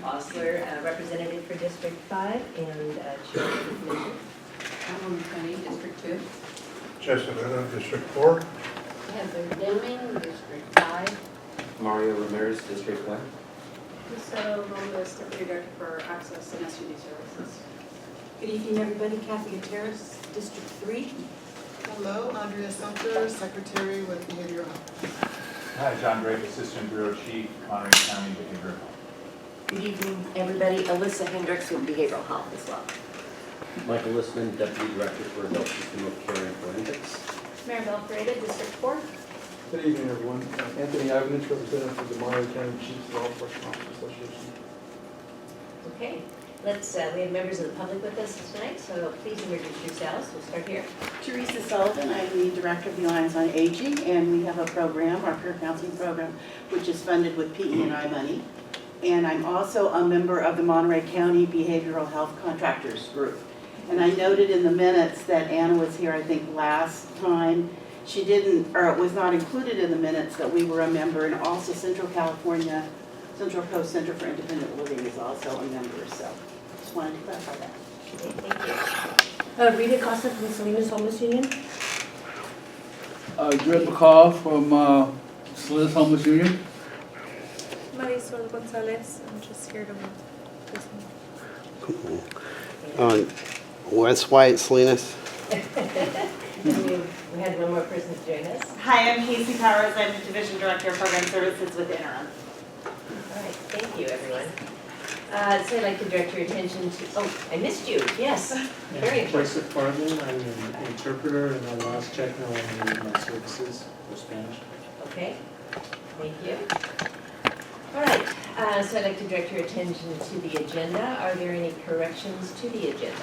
Fosler, representative for District 5 and chair of the commission. Amie, County, District 2. Jessica, District 4. Heather Deming, District 5. Mario Ramirez, District 1. So Lopez, Deputy Director for Access and SUD Services. Good evening, everybody. Kathy Gutierrez, District 3. Hello, Andria Sumpter, Secretary with Behavioral Health. Hi, John Drake, Assistant Bureau Chief, Monterey County Behavioral Health. Good evening, everybody. Alyssa Hendricks with Behavioral Health as well. Michael Listman, Deputy Director for Adult System of Care and Forensics. Maribel Ferreira, District 4. Good evening, everyone. Anthony Ivanich, representative of the Monterey County Chiefs Law Enforcement Officers Association. Okay, we have members of the public with us tonight, so please introduce yourselves. We'll start here. Teresa Sullivan, I'm the Director of the Alliance on Aging, and we have a program, our peer counseling program, which is funded with PE&I money. And I'm also a member of the Monterey County Behavioral Health Contractors Group. And I noted in the minutes that Anna was here, I think, last time. She didn't, or it was not included in the minutes that we were a member, and also Central California, Central Coast Center for Independent Living is also a member, so just wanted to clarify that. Okay, thank you. Rita Costa from Salinas Homeless Union. Greg McCall from Salinas Homeless Union. Marisol Gonzalez, I'm just here to listen. Cool. Wes White, Salinas. We had one more person to join us. Hi, I'm Casey Powers. I'm the Division Director of Program Services with Interim. All right, thank you, everyone. So I'd like to direct your attention to, oh, I missed you, yes. Very important. Joseph Farman, I'm an interpreter, and on last check now I need my services for Spanish. Okay, thank you. All right, so I'd like to direct your attention to the agenda. Are there any corrections to the agenda?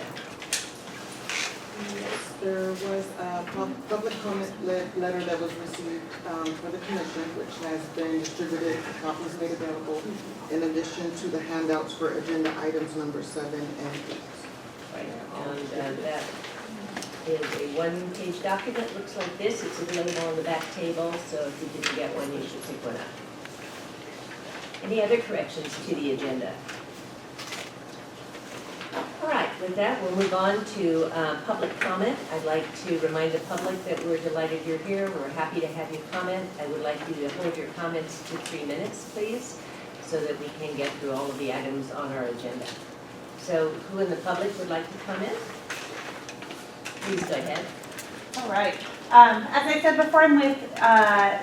Yes, there was a public comment letter that was received for the commission, which has been distributed, copies made available, in addition to the handouts for agenda items number 7 and 8. Right, and that is a one-page document, looks like this. It's available on the back table, so if you didn't get one, you should pick one up. Any other corrections to the agenda? All right, with that, we'll move on to public comment. I'd like to remind the public that we're delighted you're here. We're happy to have you comment. I would like you to hold your comments to 3 minutes, please, so that we can get through all of the items on our agenda. So who in the public would like to comment? Please go ahead. All right. As I said before, I'm with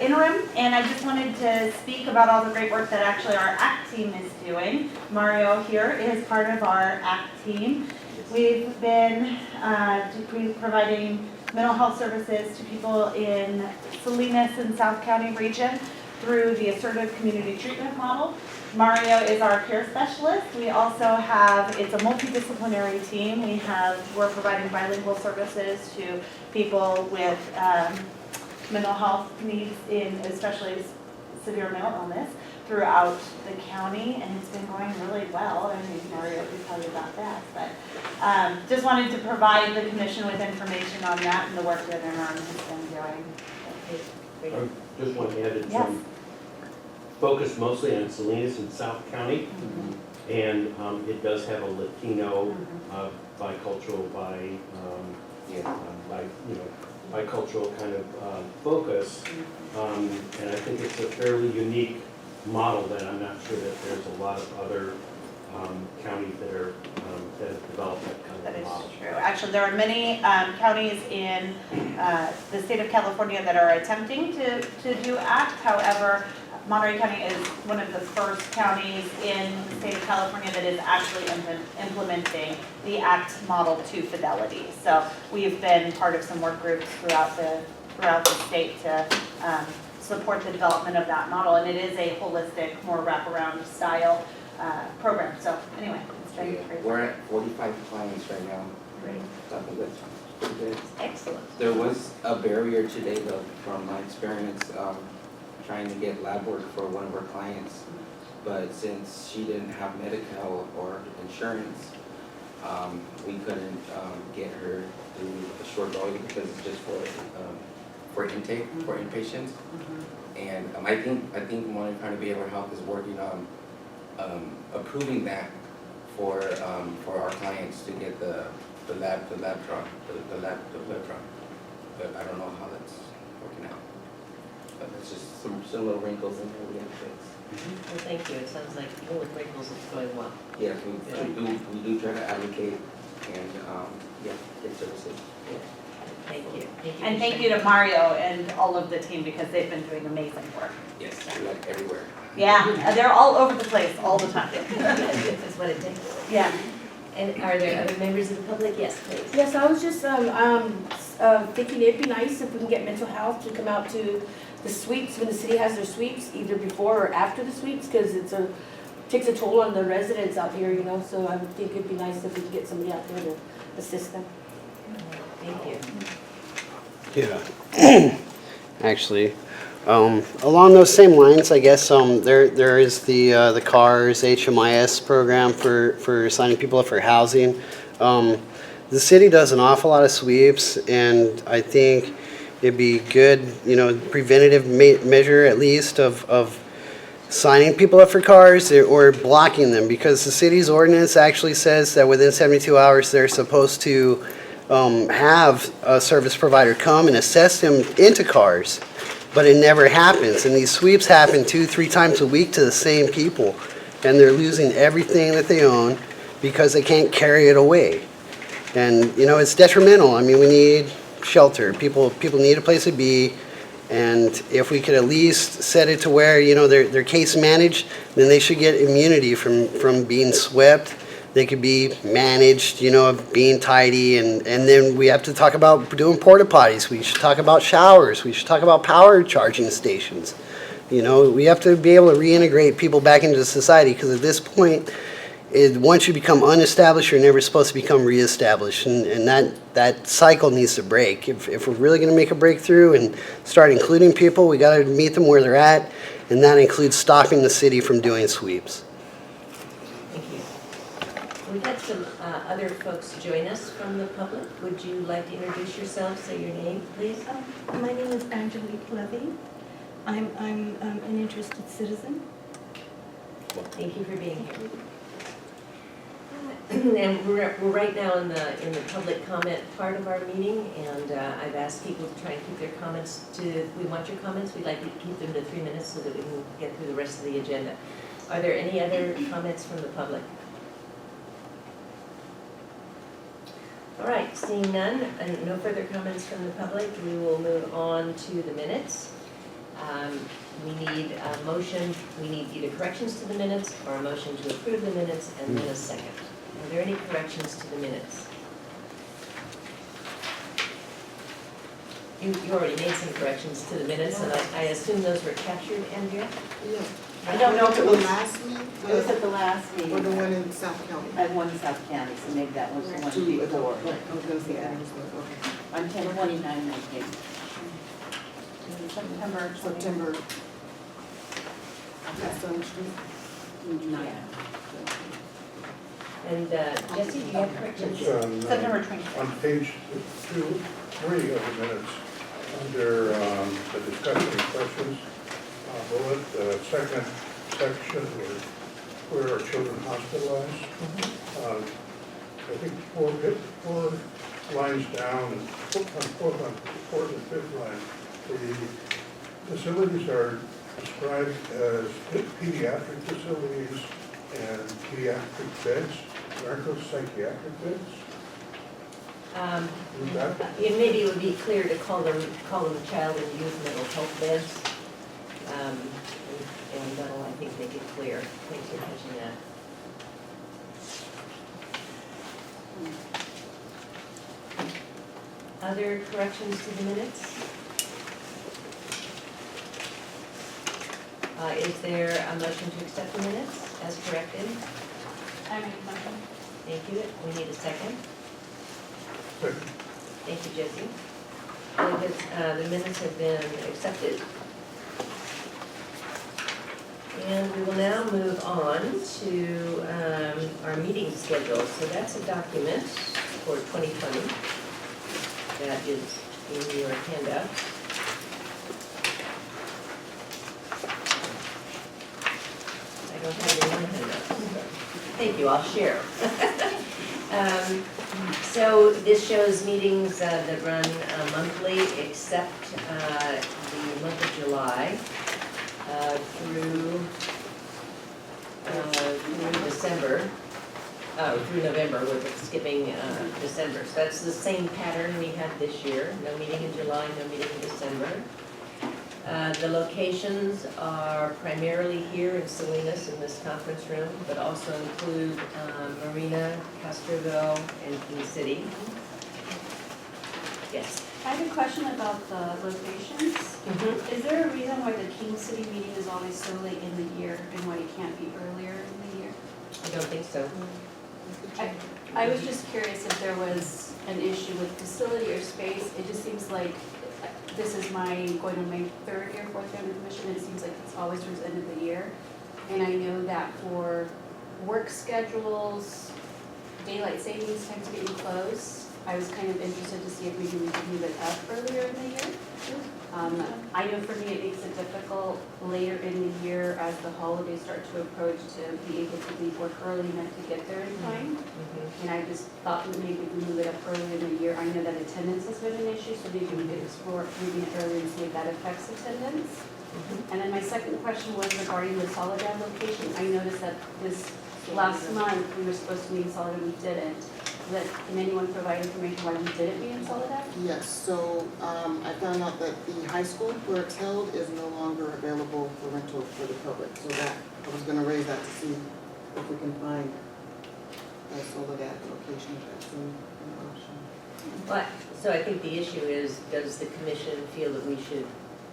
Interim, and I just wanted to speak about all the great work that actually our ACT team is doing. Mario here is part of our ACT team. We've been providing mental health services to people in Salinas and South County region through the assertive community treatment model. Mario is our peer specialist. We also have, it's a multidisciplinary team. We're providing bilingual services to people with mental health needs, especially severe mental illness, throughout the county, and it's been going really well. I mean, Mario could tell you about that, but just wanted to provide the commission with information on that and the work that Interim has been doing. I just want to add it's Yes. focused mostly on Salinas and South County, and it does have a Latino, bicultural, bicultural kind of focus, and I think it's a fairly unique model that I'm not sure that there's a lot of other counties that have developed that kind That of is model. true. Actually, there are many counties in the state of California that are attempting to do ACT. However, Monterey County is one of the first counties in the state of California that is actually implementing the ACT model to fidelity. So we've been part of some work groups throughout the state to support the development of that model, and it is a holistic, more wraparound style program. So anyway, it's been great. We're at 45 clients right now. Great. I think that's pretty good. Excellent. There was a barrier today, though, from my experience, trying to get lab work for one of our clients. But since she didn't have medical or insurance, we couldn't get her through a short volume because it's just for intake, for inpatients. And I think Monterey County Behavioral Health is working on approving that for our clients to get the lab draw. But I don't know how that's working out. But it's just some little wrinkles in there we have to fix. Well, thank you. It sounds like even with wrinkles, it's going well. Yes, we do try to advocate and, get services. Thank you. And thank you to Mario and all of the team because they've been doing amazing work. Yes, we're like everywhere. Yeah, they're all over the place all the time. That's what it takes. Yeah. And are there other members of the public? Yes, please. Yes, I was just thinking it'd be nice if we can get mental health to come out to the sweeps when the city has their sweeps, either before or after the sweeps, because takes a toll on the residents out here, you know. So I would think it'd be nice if we could get somebody out there to assist them. Thank you. Yeah. Actually, along those same lines, I guess there is the CARS HMIS program for signing people up for housing. The city does an awful lot of sweeps, and I think it'd be good, preventative measure at least of signing people up for CARS or blocking them, because the city's ordinance actually says that within 72 hours they're supposed to have a service provider come and assess them into CARS, but it never happens. And these sweeps happen 2-3 times a week to the same people, and they're losing everything that they own because they can't carry it away. And it's detrimental. I mean, we need shelter. People need a place to be, and if we could at least set it to where they're case managed, then they should get immunity from being swept. They could be managed, being tidy, and then we have to talk about doing porta potties. We should talk about showers. We should talk about power charging stations. We have to be able to reintegrate people back into society, because at this point, once you become unestablished, you're never supposed to become reestablished, and that cycle needs to break. If we're really going to make a breakthrough and start including people, we got to meet them where they're at, and that includes stopping the city from doing sweeps. We've had some other folks join us from the public. Would you like to introduce yourself, say your name, please? My name is Angelique Levy. I'm an interested citizen. Thank you for being here. And we're right now in the public comment part of our meeting, and I've asked people to try and keep their comments we want your comments, we'd like you to keep them to 3 minutes so that we can get through the rest of the agenda. Are there any other comments from the public? All right, seeing none, and no further comments from the public, we will move on to the minutes. We need a motion, we need either corrections to the minutes or a motion to approve the minutes and then a second. Are there any corrections to the minutes? You already made some corrections to the minutes, and I assume those were captured, Andria? Yeah. I don't know if it was last meeting. It was at the last meeting. Or the one in South County. I had one in South County, so maybe that was the one Two before. Right, I was gonna say that was okay. On 10/29, I think. September. That's on the street. And Jesse, do you have corrections? It's on, September 26th. on page 3 of the minutes, under the discussion and questions bullet, second section where are children hospitalized. I think four lines down, and fourth and fifth line, the facilities are described as pediatric facilities and pediatric beds. Aren't those psychiatric beds? Maybe it would be clear to call them child and youth mental health beds. And that'll, I think, make it clear. Thanks for catching that. Other corrections to the minutes? Is there a motion to accept the minutes as corrected? I make a motion. Thank you. We need a second. Second. Thank you, Jesse. The minutes have been accepted. And we will now move on to our meeting schedule. So that's a document for 2020 that is in your handout. I don't have any handout. Thank you, I'll share. So this shows meetings that run monthly except the month of July through December, through November, with skipping December. So that's the same pattern we had this year, no meeting in July, no meeting in December. The locations are primarily here in Salinas in this conference room, but also include Marina, Castroville, and King City. Yes. I have a question about the locations. Is there a reason why the King City meeting is always so late in the year and why it can't be earlier in the year? I don't think so. I was just curious if there was an issue with facility or space. It just seems like this is going to my third year, fourth year on the commission, and it seems like it's always towards the end of the year. And I know that for work schedules, daylight savings times being close, I was kind of interested to see if maybe we could move it up earlier in the year. I know for me it makes it difficult later in the year as the holidays start to approach to be able to leave work early enough to get there in time. And I just thought that maybe we could move it up earlier in the year. I know that attendance has been an issue, so maybe we could explore moving it earlier and see if that affects attendance. And then my second question was regarding the Soledad location. I noticed that this last month we were supposed to meet in Soledad and we didn't. Can anyone provide information why we didn't meet in Soledad? Yes, so I found out that the high school where it's held is no longer available for rental for the public. So that, I was gonna raise that to see if we can find a Soledad location that's an option. But, so I think the issue is, does the commission feel that we should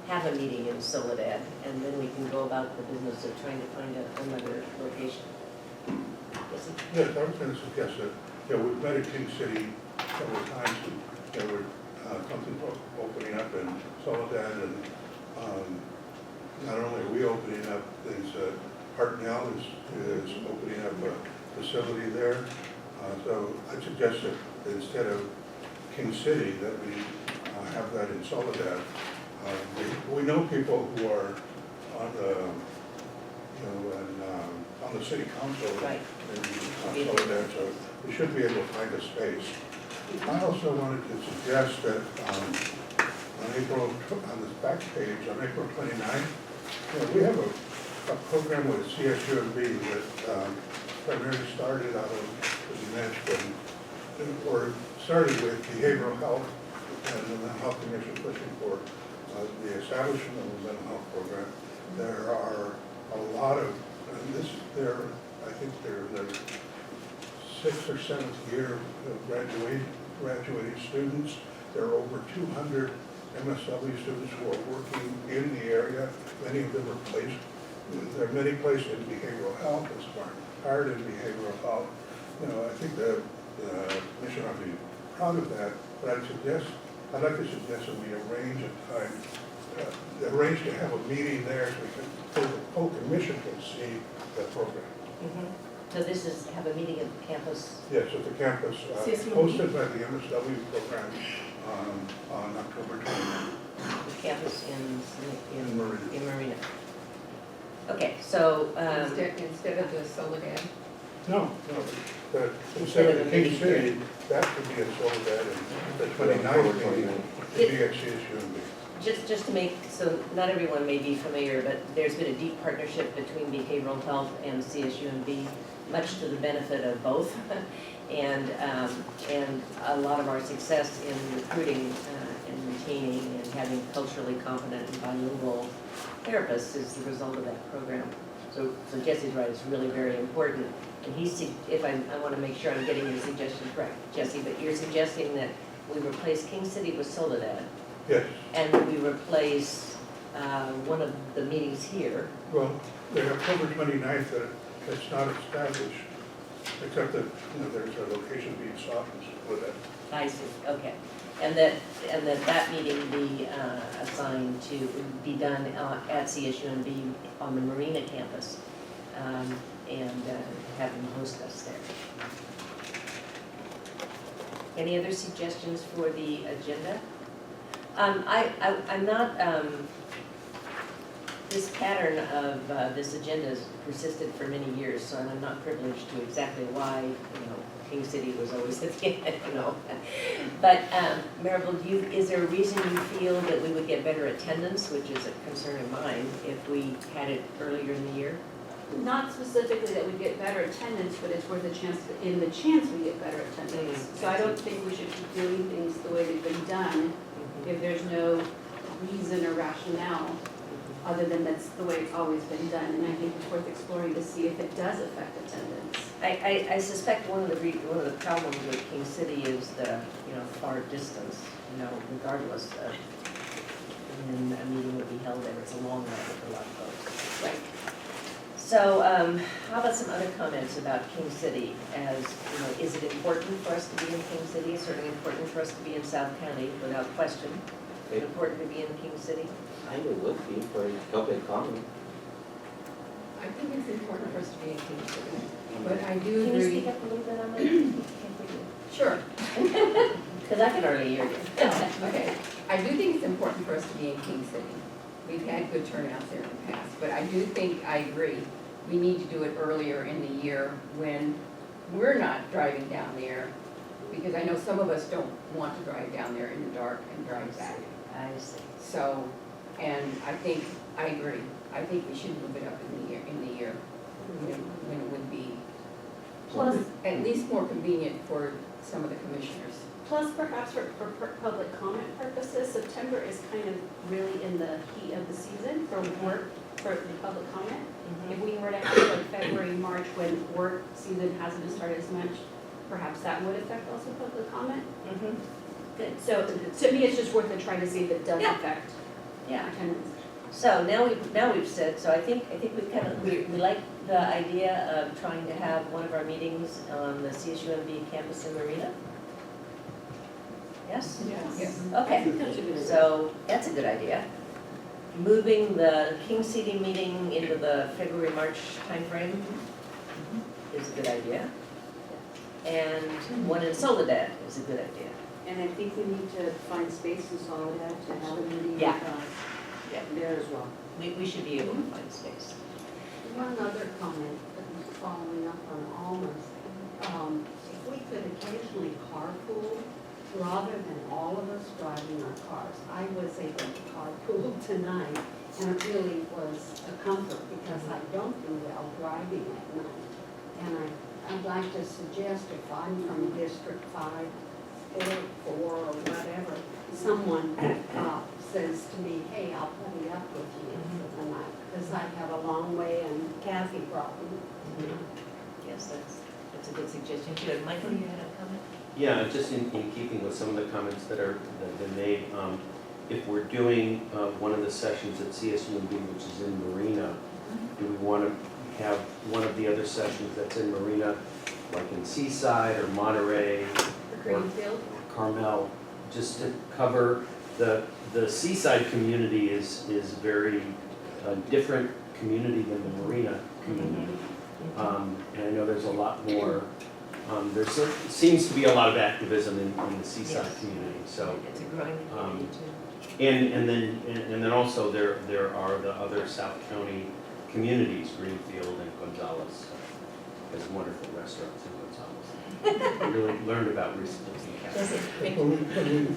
have a meeting in Soledad? And then we can go about the business of trying to find another location. Yes, I was gonna suggest that, we've met at King City several times, and there were something opening up in Soledad, and not only are we opening up things, Hartnell is opening up a facility there. So I suggest that instead of King City, that we have that in Soledad. We know people who are on the, on the city council in Soledad, so we should be able to find a space. I also wanted to suggest that on this back page, on April 29th, we have a program with CSUMB that primarily started out of, as you mentioned, or started with behavioral health and the Mental Health Commission pushing for the establishment of a mental health program. There are a lot of, I think they're the 6th or 7th year of graduating students. There are over 200 MSW students who are working in the area. Many of them are placed. There are many placed in behavioral health, and some are hired in behavioral health. I think the commission ought to be proud of that. But I'd like to suggest that we arrange a time, arrange to have a meeting there so the whole commission can see the program. So this is, have a meeting at the campus? Yes, at the campus, hosted by the MSW program on October 29th. The campus in Marina. Marina. Okay, so. Instead of the Soledad? No, instead of the King City, that could be in Soledad, and the 29th meeting could be at CSUMB. Just to make, so not everyone may be familiar, but there's been a deep partnership between behavioral health and CSUMB, much to the benefit of both. And a lot of our success in recruiting and retaining and having culturally competent and bilingual therapists is the result of that program. So Jesse's right, it's really very important. And I want to make sure I'm getting your suggestion correct, Jesse, but you're suggesting that we replace King City with Soledad. Yes. And we replace one of the meetings here. Well, the October 29th, it's not established, except that, there's a location being sought for that. I see, okay. And that meeting be assigned to be done at CSUMB on the Marina campus, and have them host us there. Any other suggestions for the agenda? I'm not, this pattern of this agenda has persisted for many years, so I'm not privileged to exactly why, King City was always at the end, But Maribel, is there a reason you feel that we would get better attendance, which is a concern of mine, if we had it earlier in the year? Not specifically that we get better attendance, but it's worth a chance, in the chance we get better attendance. So I don't think we should keep doing things the way they've been done if there's no reason or rationale, other than that's the way it's always been done. And I think it's worth exploring to see if it does affect attendance. I suspect one of the problems with King City is the, far distance, regardless of when a meeting would be held there. It's a long ride for a lot of folks. Right. So how about some other comments about King City as, is it important for us to be in King City? It's certainly important for us to be in South County, without question. Is it important to be in King City? I would be for public comment. I think it's important for us to be in King City, but I do Can you agree. speak up a little bit on that? Can't hear you. Sure. Because I can hardly hear you. Okay, I do think it's important for us to be in King City. We've had good turnouts there in the past, but I do think, I agree, we need to do it earlier in the year when we're not driving down there, because I know some of us don't want to drive down there in the dark and drive back. I see. So, and I agree, I think we should move it up in the year, when it would be Plus, at least more convenient for some of the commissioners. plus perhaps for public comment purposes, September is kind of really in the heat of the season for work, for the public comment. If we were to have it like February, March, when work season hasn't started as much, perhaps that would affect also public comment. Good. So to me, it's just worth a try to see if it does Yeah. affect Yeah. attendance. So now we've said, so I think we like the idea of trying to have one of our meetings on the CSUMB campus in Marina. Yes? Yes. Okay, so that's a good idea. Moving the King City meeting into the February, March timeframe is a good idea. And one in Soledad is a good idea. And I think we need to find space in Soledad to have a meeting Yeah. there as well. We should be able to find space. One other comment, following up on Alma's, if we could occasionally carpool, rather than all of us driving our cars. I was able to carpool tonight, and it really was a comfort, because I don't do well driving at night. And I'd like to suggest, if I'm from District 5, or 4, or whatever, someone says to me, hey, I'll put up with you for the night, because I have a long way and Kathy brought me. Yes, that's a good suggestion. Good. Michael, you had a comment? Yeah, just in keeping with some of the comments that have been made, if we're doing one of the sessions at CSUMB, which is in Marina, do we want to have one of the other sessions that's in Marina, like in Seaside or Monterey or Greenfield? Carmel, just to cover the Seaside community is very different community than the Marina community. And I know there's a lot more, there seems to be a lot of activism in the Seaside community, so. It's a growing community too. And then also there are the other South County communities, Greenfield and Gonzales. There's wonderful restaurants in Gonzales. I really learned about recently. When we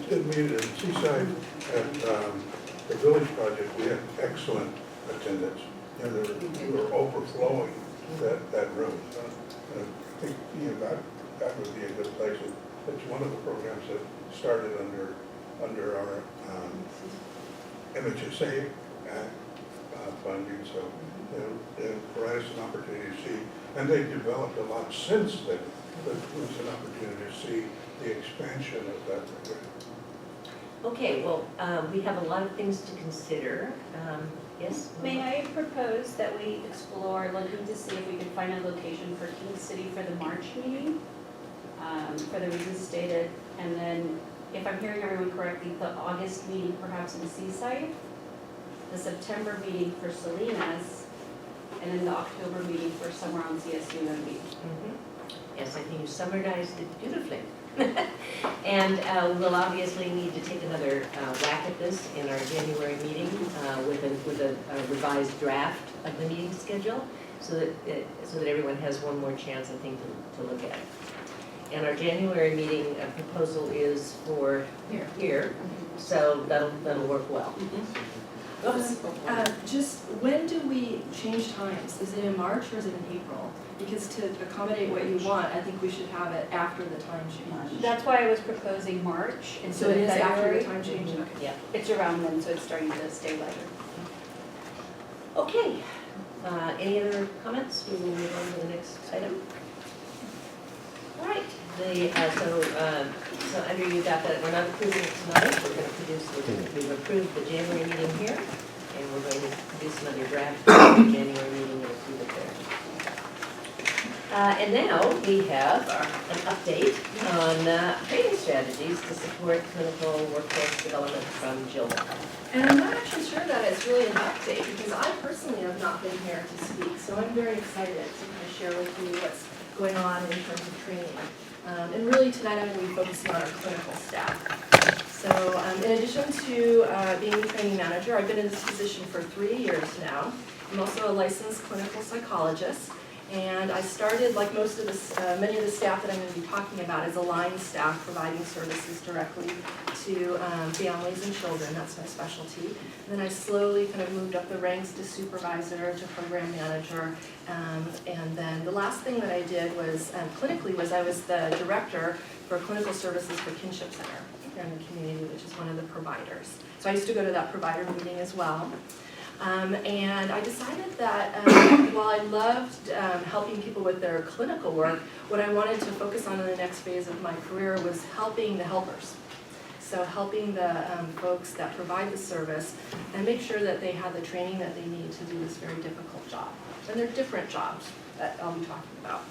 did meet in Seaside at the Village Project, we had excellent attendance. And we were overflowing that room. I think that would be a good place. It's one of the programs that started under our MHSA funding, so it provides an opportunity to see. And they've developed a lot since then, but it was an opportunity to see the expansion of that program. Okay, well, we have a lot of things to consider. Yes? May I propose that we explore looking to see if we can find a location for King City for the March meeting, for the reasons stated, and then, if I'm hearing everyone correctly, the August meeting perhaps in Seaside, the September meeting for Salinas, and then the October meeting for somewhere on CSUMB. Yes, I think you summarized it beautifully. And we'll obviously need to take another whack at this in our January meeting with a revised draft of the meeting schedule so that everyone has one more chance, I think, to look at it. And our January meeting proposal is for here, so that'll work well. Just when do we change times? Is it in March or is it in April? Because to accommodate what you want, I think we should have it after the time change. That's why I was proposing March So instead it of is after February. the time change? Okay. Yeah, it's around then, so it's starting to stay lighter. Okay, any other comments? We will move on to the next item. All right, so Andrea, you got that, we're not approving it tonight, we're going to we've approved the January meeting here, and we're going to produce another draft for the January meeting and approve it there. And now we have an update on training strategies to support clinical workforce development from Jill. And I'm not actually sure that it's really an update because I personally have not been here to speak, so I'm very excited to kind of share with you what's going on in terms of training. And really tonight I'm going to be focusing on our clinical staff. So in addition to being the training manager, I've been in this position for 3 years now. I'm also a licensed clinical psychologist. And I started, like most of the, many of the staff that I'm going to be talking about, as a line staff providing services directly to families and children. That's my specialty. And then I slowly kind of moved up the ranks to supervisor, to program manager. And then the last thing that I did was, clinically, was I was the director for clinical services for Kinship Center here in the community, which is one of the providers. So I used to go to that provider meeting as well. And I decided that while I loved helping people with their clinical work, what I wanted to focus on in the next phase of my career was helping the helpers. So helping the folks that provide the service and make sure that they have the training that they need to do this very difficult job. And they're different jobs that I'll be talking about.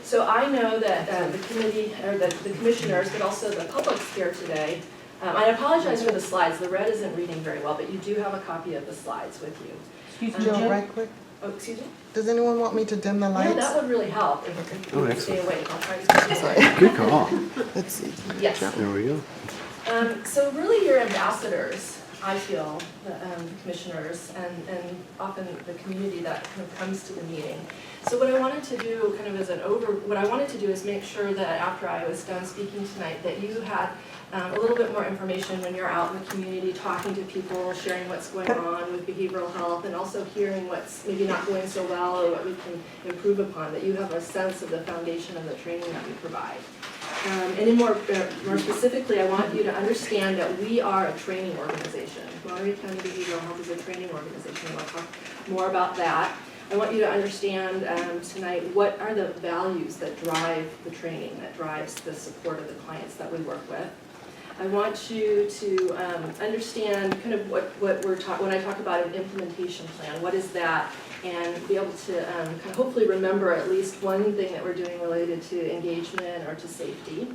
So I know that the committee, or the commissioners, but also the public's here today. I apologize for the slides. The red isn't reading very well, but you do have a copy of the slides with you. Excuse me, Jill, right quick. Oh, excuse me? Does anyone want me to dim the lights? Yeah, that would really help if you could stay awake. I'll try to stay awake. Good call. Let's see. Yes. There we go. So really your ambassadors, I feel, the commissioners, and often the community that kind of comes to the meeting. So what I wanted to do kind of as what I wanted to do is make sure that after I was done speaking tonight that you had a little bit more information when you're out in the community talking to people, sharing what's going on with behavioral health, and also hearing what's maybe not going so well or what we can improve upon, that you have a sense of the foundation of the training that we provide. And in more specifically, I want you to understand that we are a training organization. Monterey County Behavioral Health is a training organization. I'll talk more about that. I want you to understand tonight what are the values that drive the training, that drives the support of the clients that we work with. I want you to understand kind of what when I talk about an implementation plan, what is that, and be able to kind of hopefully remember at least one thing that we're doing related to engagement or to safety.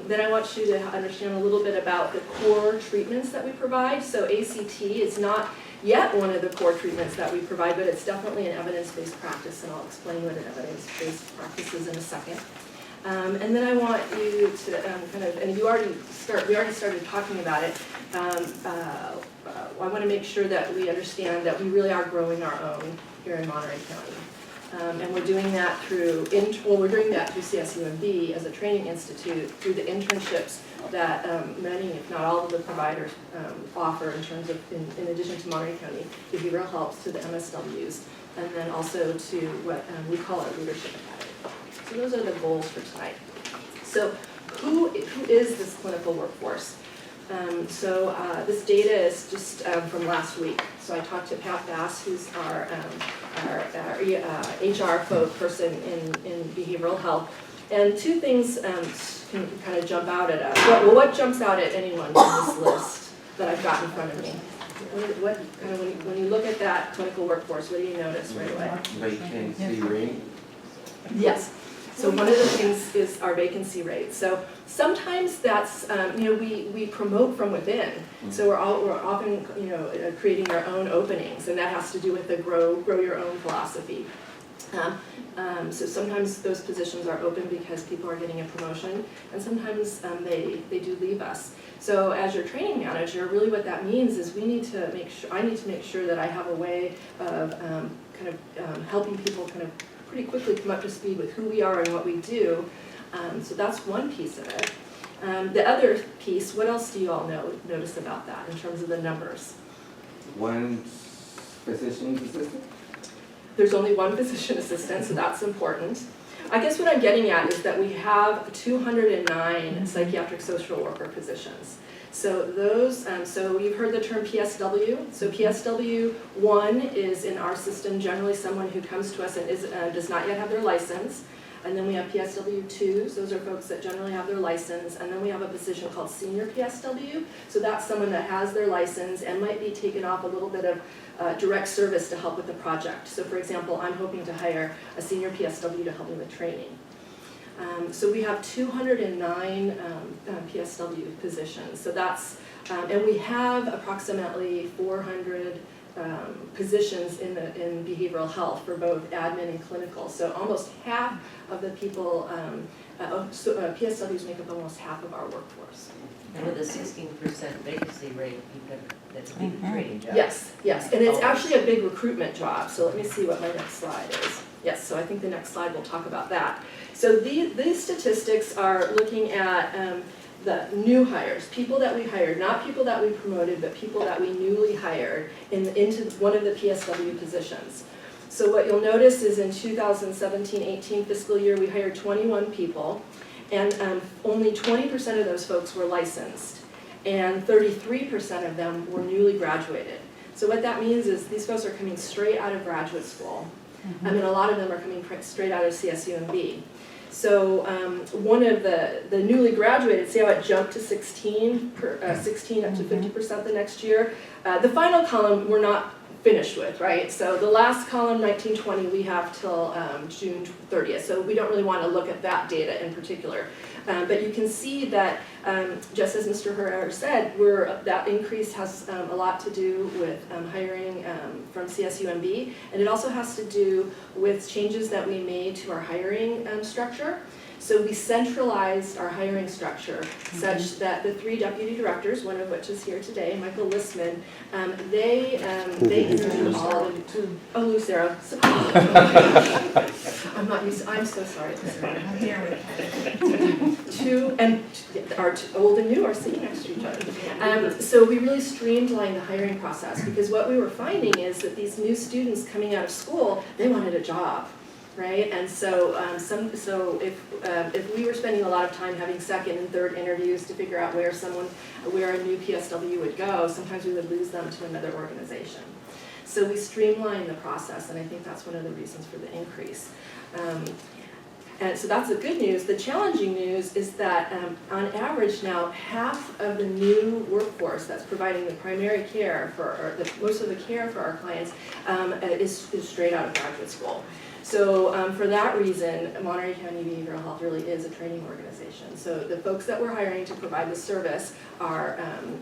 Then I want you to understand a little bit about the core treatments that we provide. So ACT is not yet one of the core treatments that we provide, but it's definitely an evidence-based practice, and I'll explain what an evidence-based practice is in a second. And then I want you to kind of, and we already started talking about it, I want to make sure that we understand that we really are growing our own here in Monterey County. And we're doing that through, we're doing that through CSUMB as a training institute, through the internships that many, if not all of the providers offer in terms of, in addition to Monterey County Behavioral Health, to the MSWs, and then also to what we call our Leadership Academy. So those are the goals for tonight. So who is this clinical workforce? This data is just from last week. So I talked to Pat Bass, who's our HR person in behavioral health. And two things can kind of jump out at us. Well, what jumps out at anyone from this list that I've got in front of me? What kind of, when you look at that clinical workforce, what do you notice right away? Vacancy rate. Yes. So one of the things is our vacancy rate. So sometimes that's, we promote from within. So we're often, creating our own openings, and that has to do with the grow your own philosophy. So sometimes those positions are open because people are getting a promotion, and sometimes they do leave us. So as your training manager, really what that means is I need to make sure that I have a way of helping people kind of pretty quickly come up to speed with who we are and what we do. So that's one piece of it. The other piece, what else do you all notice about that in terms of the numbers? One physician's assistant? There's only one physician assistant, so that's important. I guess what I'm getting at is that we have 209 psychiatric social worker positions. So those, so you've heard the term PSW. So PSW 1 is in our system generally someone who comes to us and does not yet have their license. And then we have PSW 2s, those are folks that generally have their license. And then we have a position called senior PSW. So that's someone that has their license and might be taken off a little bit of direct service to help with the project. So for example, I'm hoping to hire a senior PSW to help me with training. So we have 209 PSW positions. So that's, and we have approximately 400 positions in behavioral health for both admin and clinical. So almost half of the people, PSWs make up almost half of our workforce. And with a 16% vacancy rate, that's a big training job. Yes, yes, and it's actually a big recruitment job. So let me see what my next slide is. Yes, so I think the next slide will talk about that. So these statistics are looking at the new hires, people that we hired, not people that we promoted, but people that we newly hired into one of the PSW positions. So what you'll notice is in 2017-18 fiscal year, we hired 21 people, and only 20% of those folks were licensed, and 33% of them were newly graduated. So what that means is these folks are coming straight out of graduate school. I mean, a lot of them are coming straight out of CSUMB. So one of the newly graduated, see how it jumped to 16 up to 50% the next year? The final column we're not finished with, right? So the last column, 1920, we have till June 30th. So we don't really want to look at that data in particular. But you can see that, just as Mr. Herrera said, that increase has a lot to do with hiring from CSUMB, and it also has to do with changes that we made to our hiring structure. So we centralized our hiring structure such that the 3 deputy directors, one of which is here today, Michael Listman, they interview all the, oh, Lucero, I'm not used to, I'm so sorry. I'm here with 2, and our old and new are sitting next to each other. So we really streamlined the hiring process because what we were finding is that these new students coming out of school, they wanted a job. Right, and so if we were spending a lot of time having second and third interviews to figure out where a new PSW would go, sometimes we would lose them to another organization. So we streamlined the process, and I think that's one of the reasons for the increase. And so that's the good news. The challenging news is that on average now, half of the new workforce that's providing the primary care for, most of the care for our clients is straight out of graduate school. So for that reason, Monterey County Behavioral Health really is a training organization. So the folks that we're hiring to provide the service are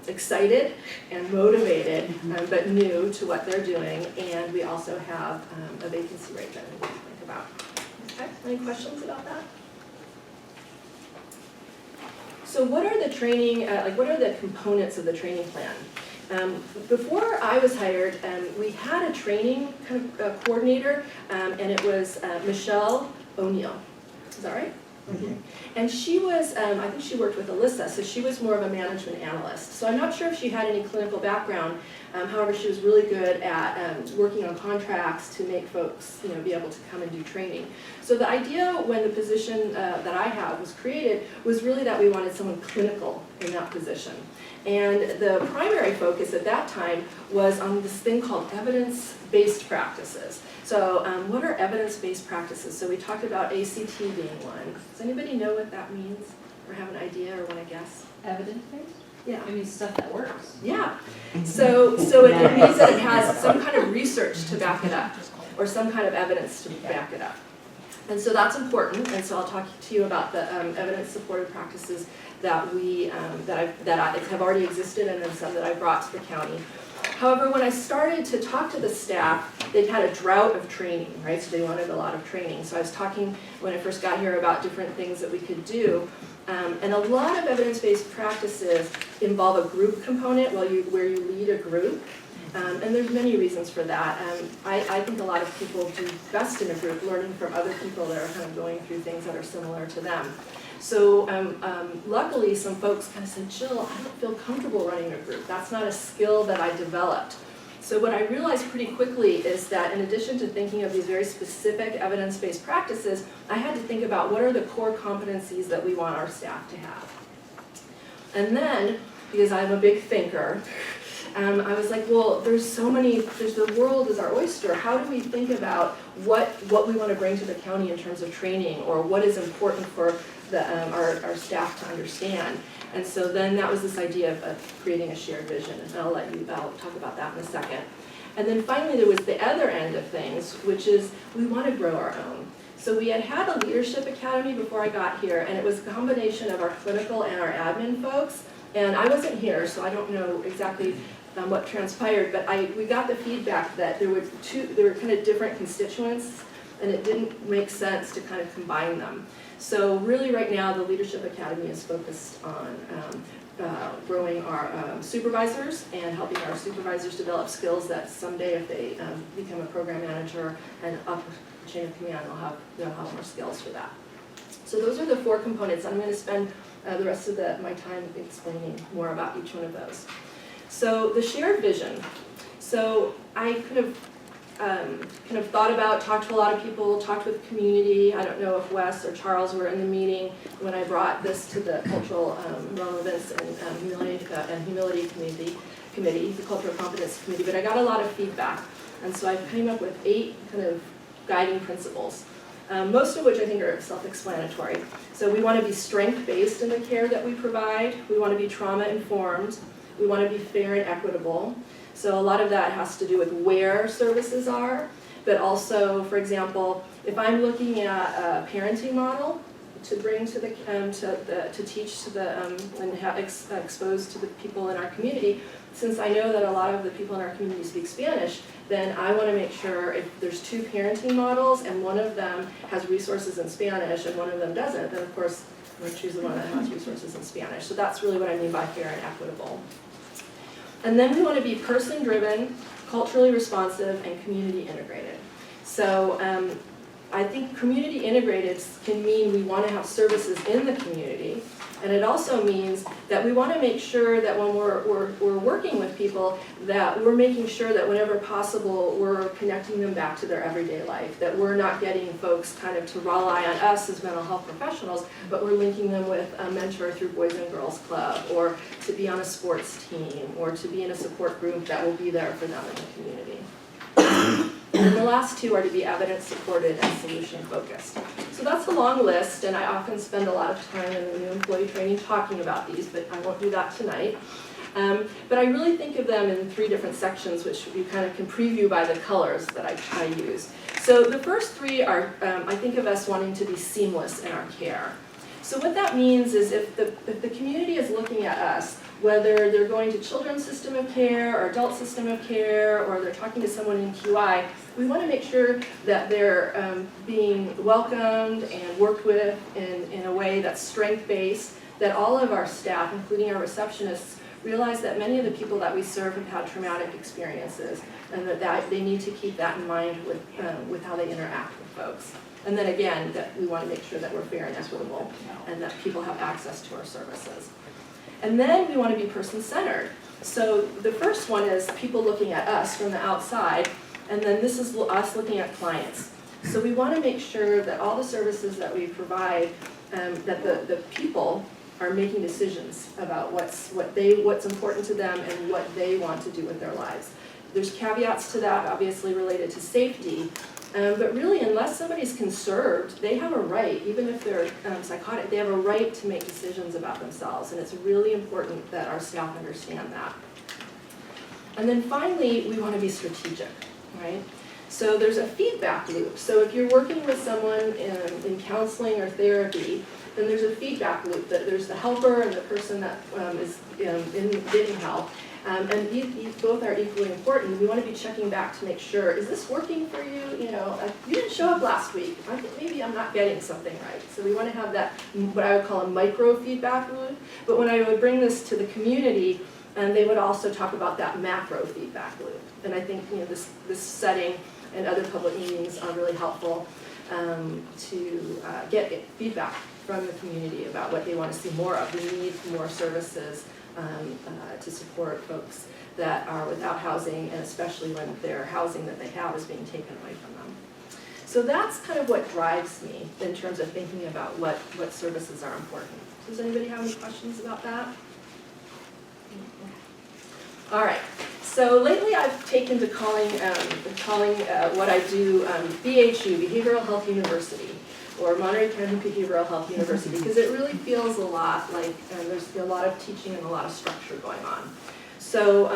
excited and motivated, but new to what they're doing, and we also have a vacancy rate that we need to think about. Okay, any questions about that? So what are the training, what are the components of the training plan? Before I was hired, we had a training kind of coordinator, and it was Michelle O'Neill. Is that right? Mm-hmm. And she was, I think she worked with Elsa, so she was more of a management analyst. So I'm not sure if she had any clinical background, however, she was really good at working on contracts to make folks, be able to come and do training. So the idea when the position that I have was created was really that we wanted someone clinical in that position. And the primary focus at that time was on this thing called evidence-based practices. So what are evidence-based practices? So we talked about ACT being one. Does anybody know what that means or have an idea or want to guess? Evidence-based? Yeah. I mean, stuff that works. Yeah. So it means that it has some kind of research to back it up or some kind of evidence to back it up. And so that's important, and so I'll talk to you about the evidence-supported practices that have already existed and then some that I brought to the county. However, when I started to talk to the staff, they'd had a drought of training, right? So they wanted a lot of training. So I was talking when I first got here about different things that we could do. And a lot of evidence-based practices involve a group component where you lead a group. And there's many reasons for that. I think a lot of people do best in a group, learning from other people that are kind of going through things that are similar to them. So luckily, some folks kind of said, Jill, I don't feel comfortable running a group. That's not a skill that I developed. So what I realized pretty quickly is that in addition to thinking of these very specific evidence-based practices, I had to think about what are the core competencies that we want our staff to have. And then, because I'm a big thinker, I was like, well, the world is our oyster. How do we think about what we want to bring to the county in terms of training, or what is important for our staff to understand? And so then that was this idea of creating a shared vision, and I'll talk about that in a second. And then finally there was the other end of things, which is we want to grow our own. So we had a leadership academy before I got here, and it was a combination of our clinical and our admin folks. And I wasn't here, so I don't know exactly what transpired, but we got the feedback that there were kind of different constituents, and it didn't make sense to kind of combine them. So really right now the Leadership Academy is focused on growing our supervisors and helping our supervisors develop skills that someday if they become a program manager and up the chain of command, they'll have more skills for that. So those are the 4 components. I'm going to spend the rest of my time explaining more about each one of those. So the shared vision. So I kind of thought about, talked to a lot of people, talked with the community. I don't know if Wes or Charles were in the meeting when I brought this to the Cultural Relevance and Humility Committee, the Cultural Competence Committee, but I got a lot of feedback. And so I came up with 8 kind of guiding principles, most of which I think are self-explanatory. So we want to be strength-based in the care that we provide. We want to be trauma-informed. We want to be fair and equitable. So a lot of that has to do with where services are, but also, for example, if I'm looking at a parenting model to bring to to teach to the and have exposed to the people in our community, since I know that a lot of the people in our community speak Spanish, then I want to make sure if there's 2 parenting models and one of them has resources in Spanish and one of them doesn't, then of course I'm going to choose the one that has resources in Spanish. So that's really what I mean by fair and equitable. And then we want to be person-driven, culturally responsive, and community integrated. So I think community integrated can mean we want to have services in the community, and it also means that we want to make sure that when we're working with people, that we're making sure that whenever possible, we're connecting them back to their everyday life, that we're not getting folks kind of to rely on us as mental health professionals, but we're linking them with a mentor through Boys and Girls Club, or to be on a sports team, or to be in a support group that will be there for them in the community. And the last 2 are to be evidence-supported and solution-focused. So that's a long list, and I often spend a lot of time in the new employee training talking about these, but I won't do that tonight. But I really think of them in 3 different sections, which you kind of can preview by the colors that I use. So the first 3 are, I think of us wanting to be seamless in our care. So what that means is if the community is looking at us, whether they're going to children's system of care or adult system of care, or they're talking to someone in QI, we want to make sure that they're being welcomed and worked with in a way that's strength-based, that all of our staff, including our receptionists, realize that many of the people that we serve have had traumatic experiences, and that they need to keep that in mind with how they interact with folks. And then again, that we want to make sure that we're fair and equitable, and that people have access to our services. And then we want to be person-centered. So the first one is people looking at us from the outside, and then this is us looking at clients. So we want to make sure that all the services that we provide, that the people are making decisions about what's important to them and what they want to do with their lives. There's caveats to that, obviously related to safety, but really unless somebody's conserved, they have a right, even if they're psychotic, they have a right to make decisions about themselves, and it's really important that our staff understand that. And then finally, we want to be strategic, right? So there's a feedback loop. So if you're working with someone in counseling or therapy, then there's a feedback loop, that there's the helper and the person that is getting help. And these both are equally important. We want to be checking back to make sure, is this working for you? You know, you didn't show up last week. I think maybe I'm not getting something right. So we want to have that, what I would call a micro feedback loop. But when I would bring this to the community, they would also talk about that macro feedback loop. And I think, you know, this setting and other public meetings are really helpful to get feedback from the community about what they want to see more of. We need more services to support folks that are without housing, and especially when their housing that they have is being taken away from them. So that's kind of what drives me in terms of thinking about what services are important. Does anybody have any questions about that? All right. So lately I've taken to calling what I do BHU, Behavioral Health University, or Monterey County Behavioral Health University, because it really feels a lot like there's a lot of teaching and a lot of structure going on. So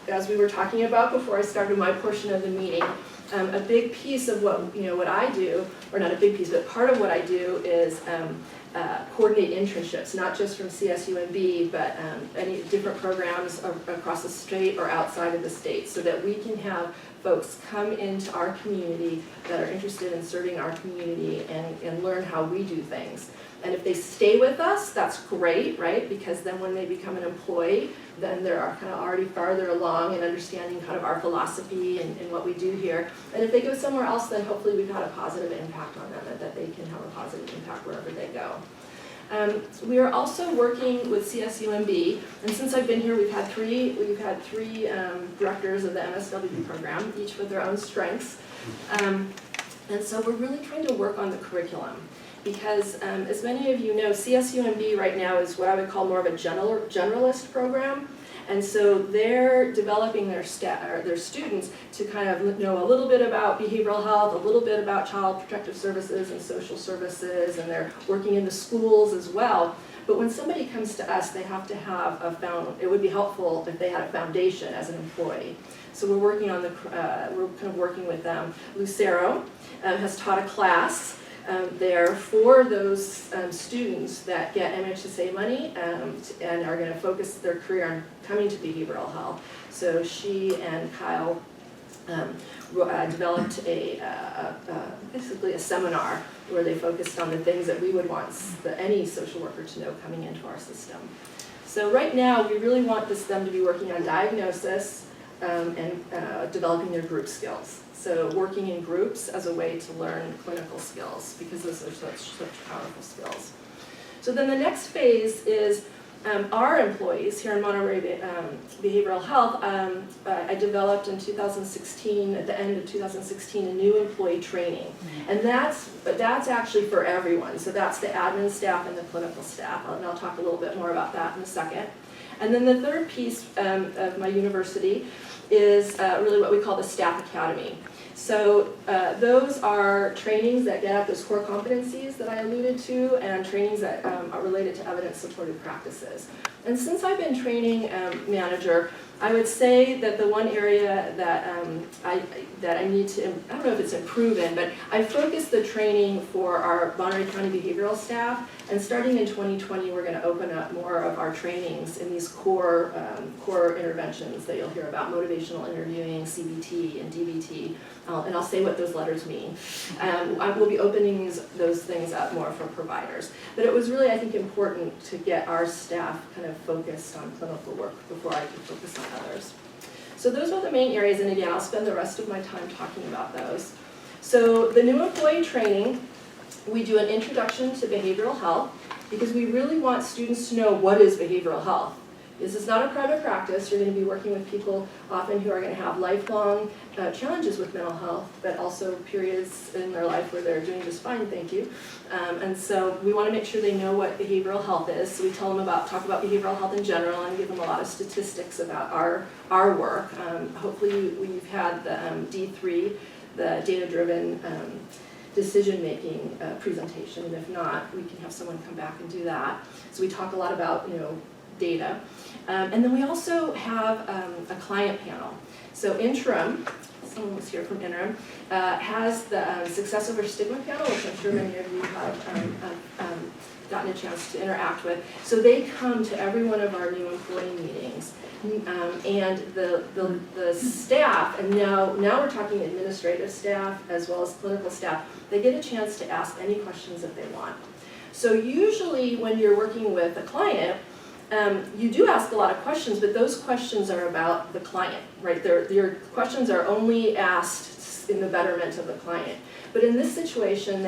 as we were talking about before I started my portion of the meeting, a big piece of what I do, or not a big piece, but part of what I do is coordinate internships, not just from CSUMB, but any different programs across the state or outside of the state, so that we can have folks come into our community that are interested in serving our community and learn how we do things. And if they stay with us, that's great, right? Because then when they become an employee, then they're kind of already farther along in understanding kind of our philosophy and what we do here. And if they go somewhere else, then hopefully we've had a positive impact on them, and that they can have a positive impact wherever they go. We are also working with CSUMB, and since I've been here, we've had three directors of the MSW program, each with their own strengths. And so we're really trying to work on the curriculum. Because as many of you know, CSUMB right now is what I would call more of a generalist program. And so they're developing their students to kind of know a little bit about behavioral health, a little bit about child protective services and social services, and they're working in the schools as well. But when somebody comes to us, they have to have it would be helpful if they had a foundation as an employee. So we're working on we're kind of working with them. Lucero has taught a class there for those students that get MHSA money and are going to focus their career on coming to behavioral health. So she and Kyle developed basically a seminar where they focused on the things that we would want any social worker to know coming into our system. So right now, we really want them to be working on diagnosis and developing their group skills. So working in groups as a way to learn clinical skills, because those are such powerful skills. So then the next phase is our employees here in Monterey Behavioral Health. I developed in 2016, at the end of 2016, a new employee training. And that's actually for everyone. So that's the admin staff and the clinical staff. And I'll talk a little bit more about that in a second. And then the third piece of my university is really what we call the Staff Academy. So those are trainings that get at those core competencies that I alluded to, and trainings that are related to evidence-supported practices. And since I've been training manager, I would say that the one area that I need to, I don't know if it's improve in, but I focused the training for our Monterey County behavioral staff, and starting in 2020, we're going to open up more of our trainings in these core interventions that you'll hear about: motivational interviewing, CBT, and DBT, and I'll say what those letters mean. I will be opening those things up more for providers. But it was really, I think, important to get our staff kind of focused on clinical work before I could focus on others. So those are the main areas, and again, I'll spend the rest of my time talking about those. So the new employee training, we do an introduction to behavioral health, because we really want students to know what is behavioral health. This is not a private practice. You're going to be working with people often who are going to have lifelong challenges with mental health, but also periods in their life where they're doing just fine, thank you. And so we want to make sure they know what behavioral health is. So we tell them talk about behavioral health in general, and give them a lot of statistics about our work. Hopefully we've had the D3, the data-driven decision-making presentation, and if not, we can have someone come back and do that. So we talk a lot about, data. And then we also have a client panel. So interim, someone was here from interim, has the Success Over Stigma panel, which I'm sure many of you have gotten a chance to interact with. So they come to every one of our new employee meetings. And the staff, and now we're talking administrative staff as well as clinical staff, they get a chance to ask any questions that they want. So usually when you're working with a client, you do ask a lot of questions, but those questions are about the client, right? Your questions are only asked in the betterment of the client. But in this situation,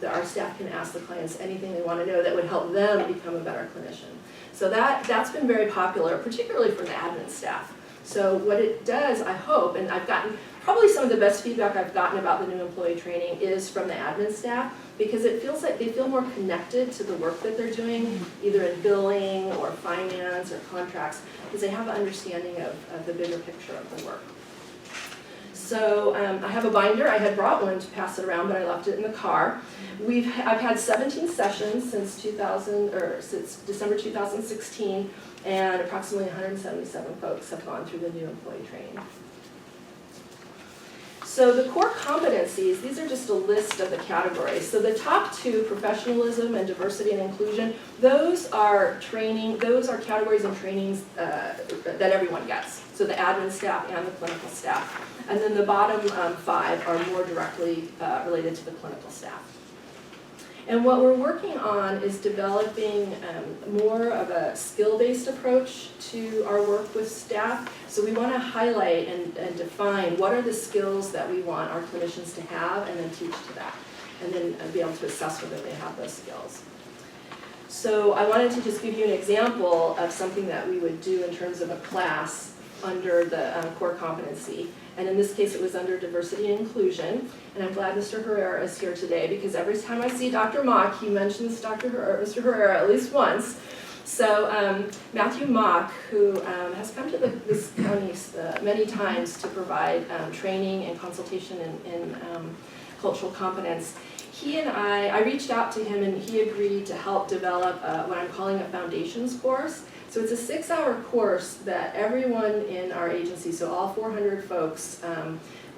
our staff can ask the clients anything they want to know that would help them become a better clinician. So that's been very popular, particularly from the admin staff. So what it does, I hope, and I've gotten, probably some of the best feedback I've gotten about the new employee training is from the admin staff, because it feels like they feel more connected to the work that they're doing, either in billing or finance or contracts, because they have an understanding of the bigger picture of the work. So I have a binder. I had brought one to pass it around, but I left it in the car. I've had 17 sessions since December 2016, and approximately 177 folks have gone through the new employee training. So the core competencies, these are just a list of the categories. So the top two, professionalism and diversity and inclusion, those are categories and trainings that everyone gets. So the admin staff and the clinical staff. And then the bottom 5 are more directly related to the clinical staff. And what we're working on is developing more of a skill-based approach to our work with staff. So we want to highlight and define what are the skills that we want our clinicians to have, and then teach to that, and then be able to assess whether they have those skills. So I wanted to just give you an example of something that we would do in terms of a class under the core competency. And in this case, it was under diversity and inclusion. And I'm glad Mr. Herrera is here today, because every time I see Dr. Mock, he mentions Mr. Herrera at least once. So Matthew Mock, who has come to this county many times to provide training and consultation in cultural competence, he and I reached out to him, and he agreed to help develop what I'm calling a foundations course. So it's a 6-hour course that everyone in our agency, so all 400 folks,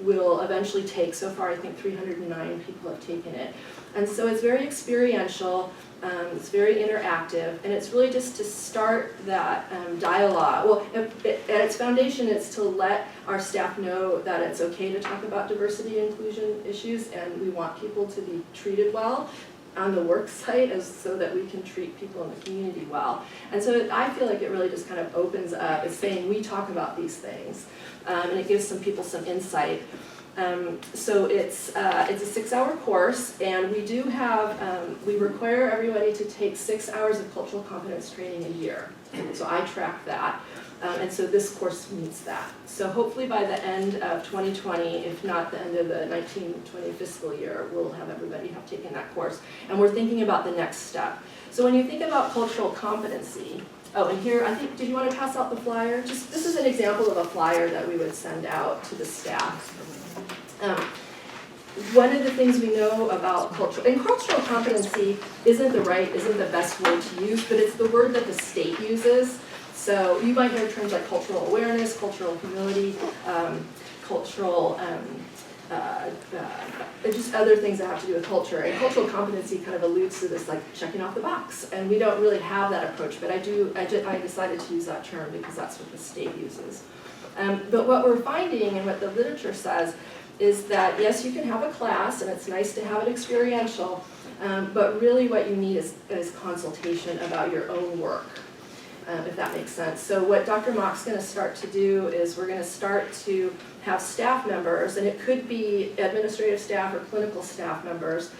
will eventually take. So far, I think 309 people have taken it. And so it's very experiential, it's very interactive, and it's really just to start that dialogue. Well, at its foundation, it's to let our staff know that it's okay to talk about diversity and inclusion issues, and we want people to be treated well on the work site, so that we can treat people in the community well. And so I feel like it really just kind of opens up. It's saying we talk about these things, and it gives some people some insight. So it's a 6-hour course, and we do have, we require everybody to take 6 hours of cultural competence training a year. So I track that. And so this course meets that. So hopefully by the end of 2020, if not the end of the 1920 fiscal year, we'll have everybody have taken that course. And we're thinking about the next step. So when you think about cultural competency, oh, and here, I think, did you want to pass out the flyer? This is an example of a flyer that we would send out to the staff. One of the things we know about cultural competency isn't the best word to use, but it's the word that the state uses. So you might hear terms like cultural awareness, cultural humility, just other things that have to do with culture. And cultural competency kind of alludes to this, like checking off the box. And we don't really have that approach, but I decided to use that term because that's what the state uses. But what we're finding, and what the literature says, is that yes, you can have a class, and it's nice to have it experiential, but really what you need is consultation about your own work. If that makes sense. So what Dr. Mock's going to start to do is we're going to start to have staff members, and it could be administrative staff or clinical staff members,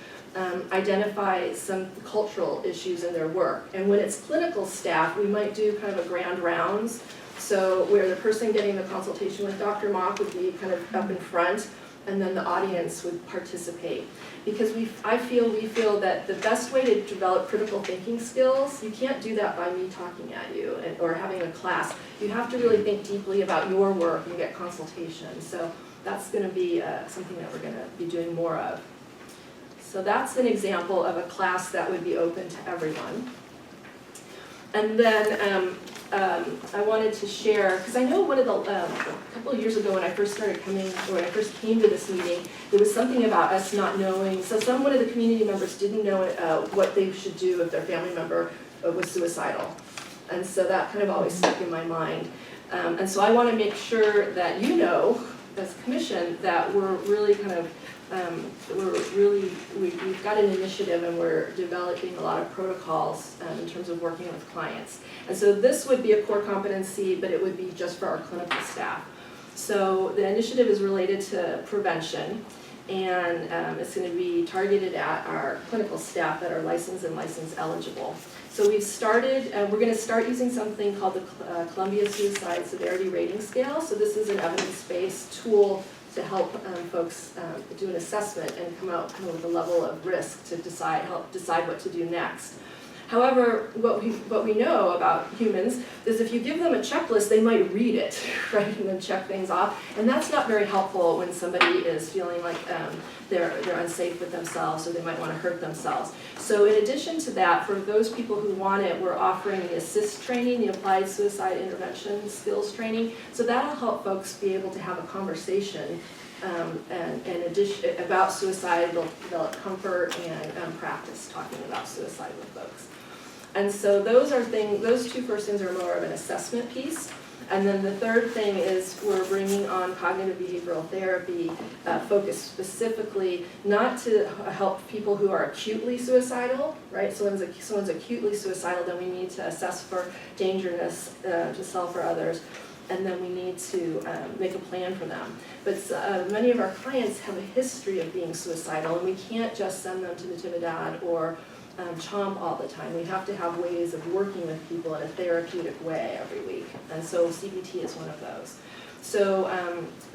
identify some cultural issues in their work. And when it's clinical staff, we might do kind of a grand rounds. So where the person getting the consultation with Dr. Mock would be kind of up in front, and then the audience would participate. Because we feel that the best way to develop critical thinking skills, you can't do that by me talking at you or having a class. You have to really think deeply about your work and get consultation. So that's going to be something that we're going to be doing more of. So that's an example of a class that would be open to everyone. And then I wanted to share, because I know one of the, a couple of years ago when I first started coming, or when I first came to this meeting, there was something about us not knowing, so one of the community members didn't know what they should do if their family member was suicidal. And so that kind of always stuck in my mind. And so I want to make sure that you know, as a commission, that we're really kind of, we've got an initiative and we're developing a lot of protocols in terms of working with clients. And so this would be a core competency, but it would be just for our clinical staff. So the initiative is related to prevention, and it's going to be targeted at our clinical staff that are licensed and license eligible. So we've started, we're going to start using something called the Columbia Suicide Severity Rating Scale. So this is an evidence-based tool to help folks do an assessment and come out with a level of risk to help decide what to do next. However, what we know about humans is if you give them a checklist, they might read it, right, and then check things off. And that's not very helpful when somebody is feeling like they're unsafe with themselves, or they might want to hurt themselves. So in addition to that, for those people who want it, we're offering the ASSIST training, the Applied Suicide Intervention Skills training. So that'll help folks be able to have a conversation about suicide. They'll develop comfort and practice talking about suicide with folks. And so those two first things are more of an assessment piece. And then the third thing is we're bringing on cognitive behavioral therapy focused specifically not to help people who are acutely suicidal, right? So when someone's acutely suicidal, then we need to assess for dangerousness to self or others. And then we need to make a plan for them. But many of our clients have a history of being suicidal, and we can't just send them to the Jiminez or CHOMP all the time. We have to have ways of working with people in a therapeutic way every week. And so CBT is one of those. So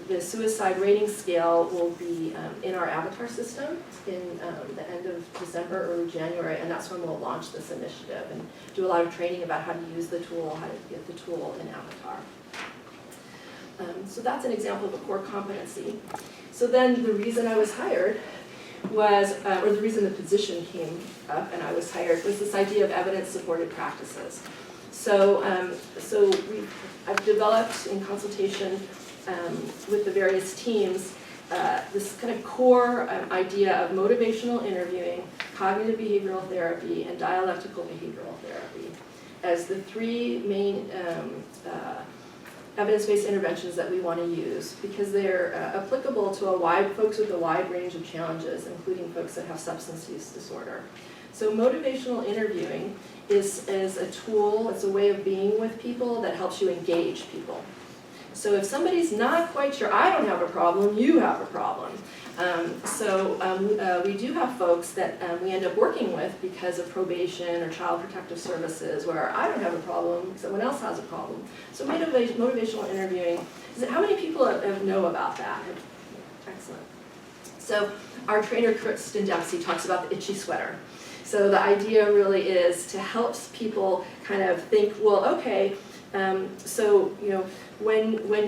the suicide rating scale will be in our avatar system in the end of December, early January, and that's when we'll launch this initiative and do a lot of training about how to use the tool, how to get the tool in avatar. So that's an example of a core competency. So then the reason I was hired was, or the reason the position came up and I was hired, was this idea of evidence-supported practices. So, I've developed in consultation with the various teams this kind of core idea of motivational interviewing, cognitive behavioral therapy, and dialectical behavioral therapy as the three main evidence-based interventions that we want to use, because they're applicable to folks with a wide range of challenges, including folks that have substance use disorder. So motivational interviewing is a tool, it's a way of being with people that helps you engage people. So if somebody's not quite sure, I don't have a problem, you have a problem. We do have folks that we end up working with because of probation or child protective services, where I don't have a problem, someone else has a problem. So motivational interviewing, how many people know about that? Excellent. So our trainer, Kristen Dempsey, talks about the itchy sweater. So the idea really is to help people kind of think, well, okay, when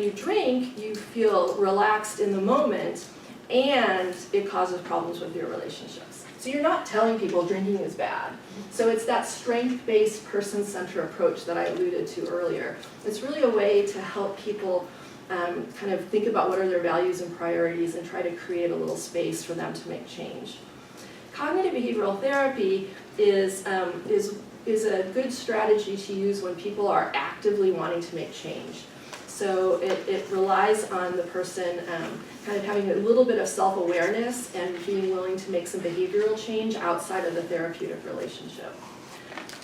you drink, you feel relaxed in the moment, and it causes problems with your relationships. So you're not telling people drinking is bad. So it's that strength-based, person-centered approach that I alluded to earlier. It's really a way to help people kind of think about what are their values and priorities and try to create a little space for them to make change. Cognitive behavioral therapy is a good strategy to use when people are actively wanting to make change. So it relies on the person kind of having a little bit of self-awareness and being willing to make some behavioral change outside of the therapeutic relationship.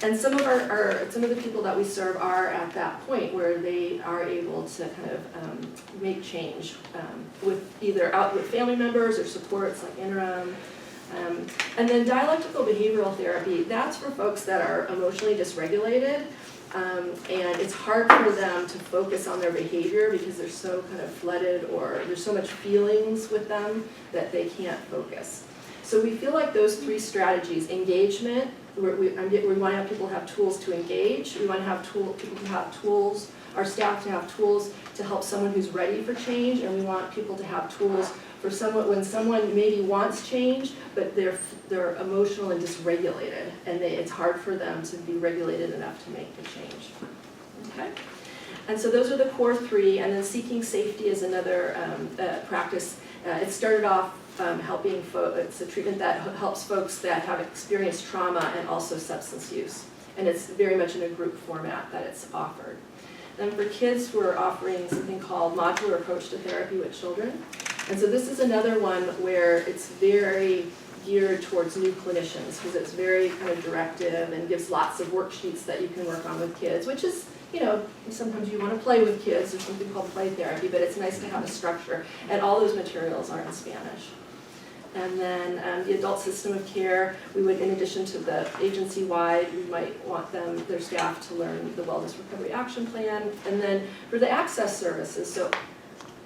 And some of the people that we serve are at that point where they are able to kind of make change with either out with family members or supports like interim. And then dialectical behavioral therapy, that's for folks that are emotionally dysregulated. And it's hard for them to focus on their behavior because they're so kind of flooded, or there's so much feelings with them that they can't focus. So we feel like those three strategies, engagement, we want to have people have tools to engage, we want to have people to have tools, our staff to have tools to help someone who's ready for change, and we want people to have tools for someone when someone maybe wants change, but they're emotional and dysregulated, and it's hard for them to be regulated enough to make the change. Okay? And so those are the core three, and then seeking safety is another practice. It started off helping it's a treatment that helps folks that have experienced trauma and also substance use. And it's very much in a group format that it's offered. Then for kids, we're offering something called modular approach to therapy with children. And so this is another one where it's very geared towards new clinicians because it's very kind of directive and gives lots of worksheets that you can work on with kids, which is, you know, sometimes you want to play with kids. There's something called play therapy, but it's nice to have a structure. And all those materials are in Spanish. And then the adult system of care, we would, in addition to the agency-wide, we might want their staff to learn the Wellness Recovery Action Plan. And then for the access services,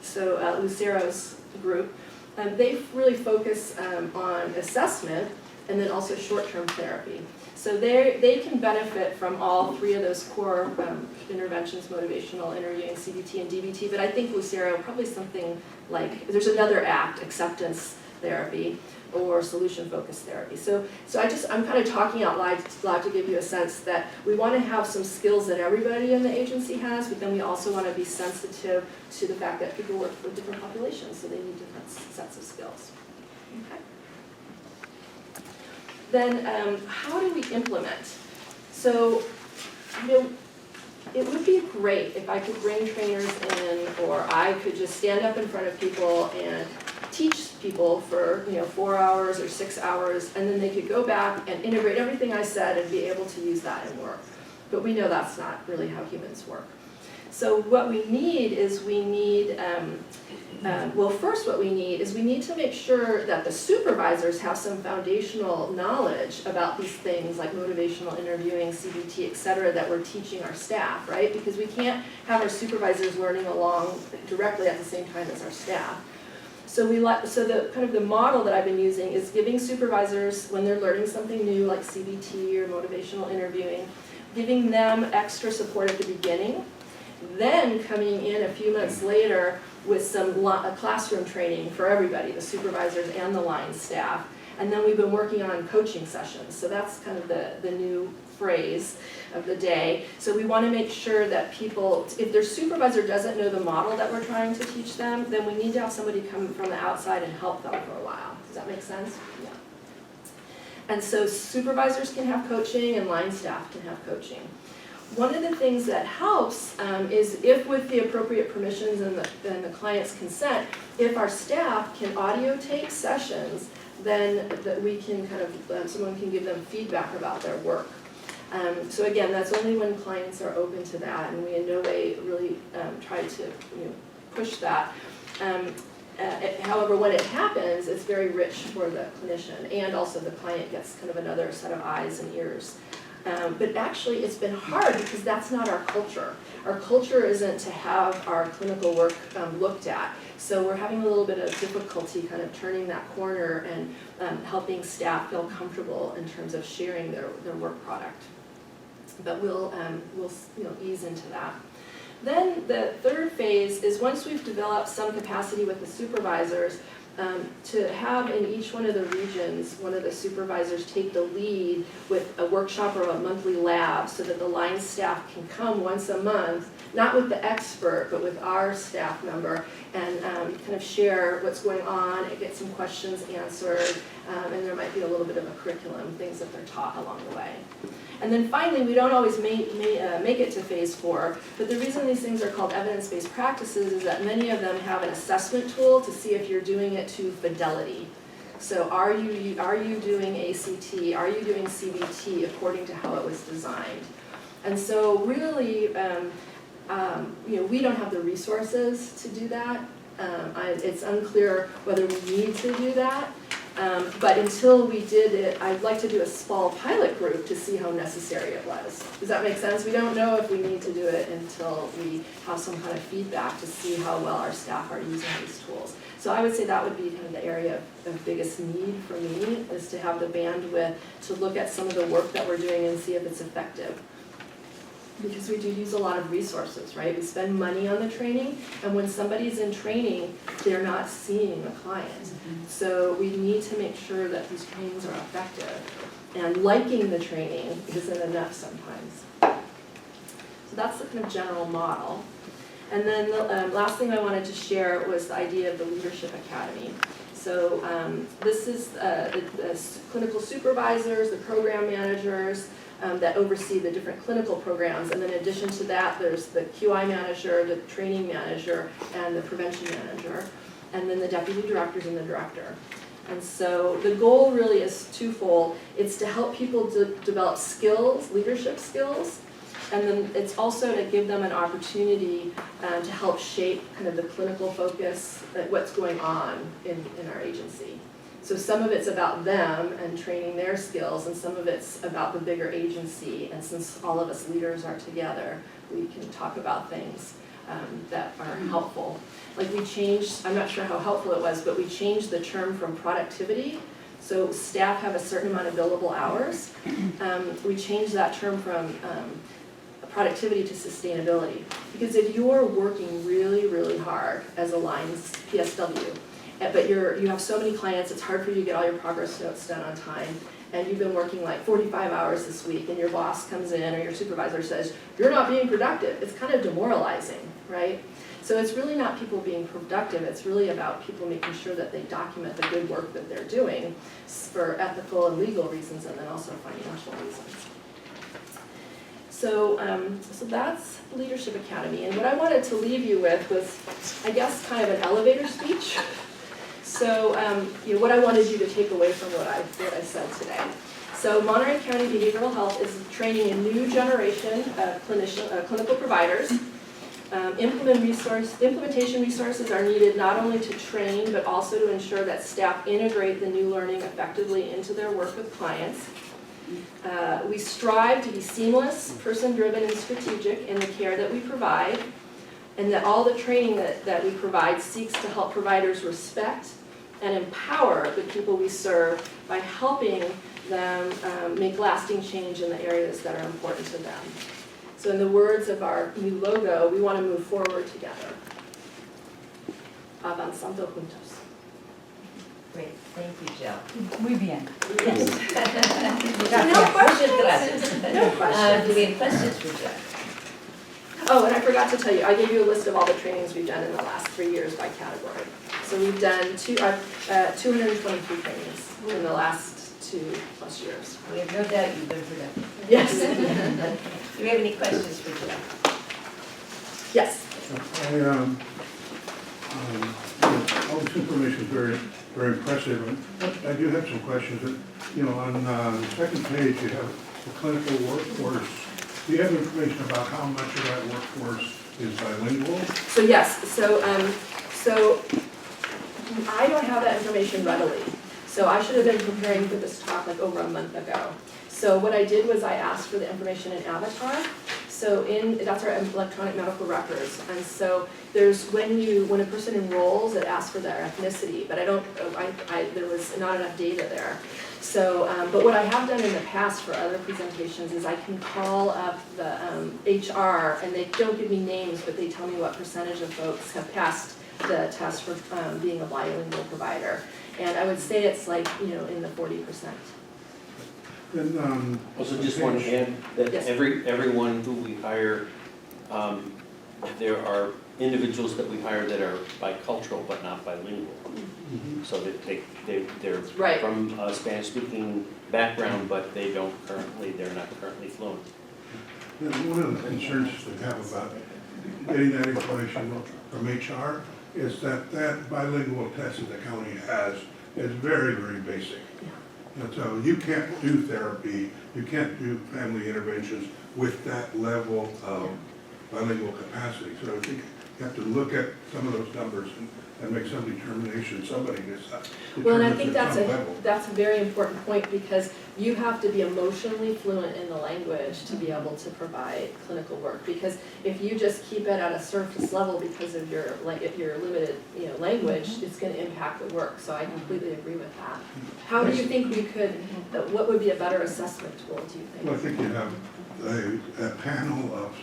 so Lucero's group, they really focus on assessment and then also short-term therapy. So they can benefit from all three of those core interventions, motivational, interviewing, CBT, and DBT, but I think Lucero, probably something like, there's another act, acceptance therapy, or solution-focused therapy. So I'm kind of talking out loud to give you a sense that we want to have some skills that everybody in the agency has, but then we also want to be sensitive to the fact that people work with different populations, so they need different sets of skills. Okay. Then how do we implement? So, you know, it would be great if I could bring trainers in, or I could just stand up in front of people and teach people for 4 hours or 6 hours, and then they could go back and integrate everything I said and be able to use that in work. But we know that's not really how humans work. So what we need is we need to make sure that the supervisors have some foundational knowledge about these things like motivational interviewing, CBT, et cetera, that we're teaching our staff, right? Because we can't have our supervisors learning along directly at the same time as our staff. So the kind of the model that I've been using is giving supervisors, when they're learning something new like CBT or motivational interviewing, giving them extra support at the beginning, then coming in a few months later with some classroom training for everybody, the supervisors and the line staff. And then we've been working on coaching sessions. So that's kind of the new phrase of the day. So we want to make sure that people, if their supervisor doesn't know the model that we're trying to teach them, then we need to have somebody come from the outside and help them for a while. Does that make sense? Yeah. And so supervisors can have coaching and line staff can have coaching. One of the things that helps is if, with the appropriate permissions and the client's consent, if our staff can audio tape sessions, then that we can kind of, someone can give them feedback about their work. So again, that's only when clients are open to that, and we in no way really try to push that. However, when it happens, it's very rich for the clinician, and also the client gets kind of another set of eyes and ears. But actually, it's been hard because that's not our culture. Our culture isn't to have our clinical work looked at. So we're having a little bit of difficulty kind of turning that corner and helping staff feel comfortable in terms of sharing their work product. But we'll ease into that. Then the third phase is once we've developed some capacity with the supervisors, to have in each one of the regions, one of the supervisors take the lead with a workshop or a monthly lab so that the line staff can come once a month, not with the expert, but with our staff member, and kind of share what's going on and get some questions answered, and there might be a little bit of a curriculum, things that they're taught along the way. And then finally, we don't always make it to phase 4, but the reason these things are called evidence-based practices is that many of them have an assessment tool to see if you're doing it to fidelity. So are you doing ACT, are you doing CBT according to how it was designed? And so really, we don't have the resources to do that. It's unclear whether we need to do that. But until we did it, I'd like to do a small pilot group to see how necessary it was. Does that make sense? We don't know if we need to do it until we have some kind of feedback to see how well our staff are using these tools. So I would say that would be kind of the area of biggest need for me, is to have the bandwidth to look at some of the work that we're doing and see if it's effective. Because we do use a lot of resources, right? We spend money on the training, and when somebody's in training, they're not seeing the client. So we need to make sure that these trainings are effective. And liking the training isn't enough sometimes. So that's the kind of general model. And then the last thing I wanted to share was the idea of the Leadership Academy. So this is the clinical supervisors, the program managers that oversee the different clinical programs. And then in addition to that, there's the QI manager, the training manager, and the prevention manager, and then the deputy directors and the director. And so the goal really is twofold. It's to help people develop skills, leadership skills, and then it's also to give them an opportunity to help shape kind of the clinical focus, what's going on in our agency. So some of it's about them and training their skills, and some of it's about the bigger agency. And since all of us leaders are together, we can talk about things that are helpful. Like we changed, I'm not sure how helpful it was, but we changed the term from productivity. So staff have a certain amount of billable hours. We changed that term from productivity to sustainability. Because if you're working really, really hard as a lines PSW, but you have so many clients, it's hard for you to get all your progress notes done on time, and you've been working like 45 hours this week, and your boss comes in or your supervisor says, you're not being productive, it's kind of demoralizing, right? So it's really not people being productive, it's really about people making sure that they document the good work that they're doing for ethical and legal reasons, and then also financial reasons. So, so that's the Leadership Academy, and what I wanted to leave you with was, I guess, kind of an elevator speech. So, you know, what I wanted you to take away from what I said today. So Monterey County Behavioral Health is training a new generation of clinical providers. Implementation resources are needed not only to train, but also to ensure that staff integrate the new learning effectively into their work with clients. We strive to be seamless, person-driven, and strategic in the care that we provide, and that all the training that we provide seeks to help providers respect and empower the people we serve by helping them make lasting change in the areas that are important to them. So in the words of our new logo, we want to move forward together. Avanzando juntos. Great, thank you, Jill. Muy bien. Yes. No questions? Gracias. No questions. Do we have questions for Jill? Oh, and I forgot to tell you, I gave you a list of all the trainings we've done in the last 3 years by category. So we've done 223 trainings in the last 2+ years. We have no doubt you've been productive. Yes. Do we have any questions for Jill? Yes. All this information is very, very impressive, and I do have some questions. You know, on the second page, you have the clinical workforce. Do you have information about how much of that workforce is bilingual? So yes, so I don't have that information readily. So I should have been preparing for this talk like over a month ago. So what I did was I asked for the information in Avatar. So that's our electronic medical records. And so there's when a person enrolls, it asks for their ethnicity, but there was not enough data there. So, but what I have done in the past for other presentations is I can call up the HR, and they don't give me names, but they tell me what percentage of folks have passed the test for being a bilingual provider. And I would say it's like, you know, in the 40%. Then, Also, just want to add that Yes. everyone who we hire, there are individuals that we hire that are bicultural but not bilingual. So they're Right. from a Spanish-speaking background, but they're not currently fluent. then one of the concerns we have about getting that information from HR is that bilingual test that the county has is very, very basic. And so you can't do therapy, you can't do family interventions with that level of bilingual capacity. So I think you have to look at some of those numbers and make some determination, somebody decides. Well, and I think that's a very important point, because you have to be emotionally fluent in the language to be able to provide clinical work. Because if you just keep it at a surface level because of your limited, you know, language, it's going to impact the work. So I completely agree with that. How do you think we could? What would be a better assessment tool? Do you think? Well, I think you have a panel of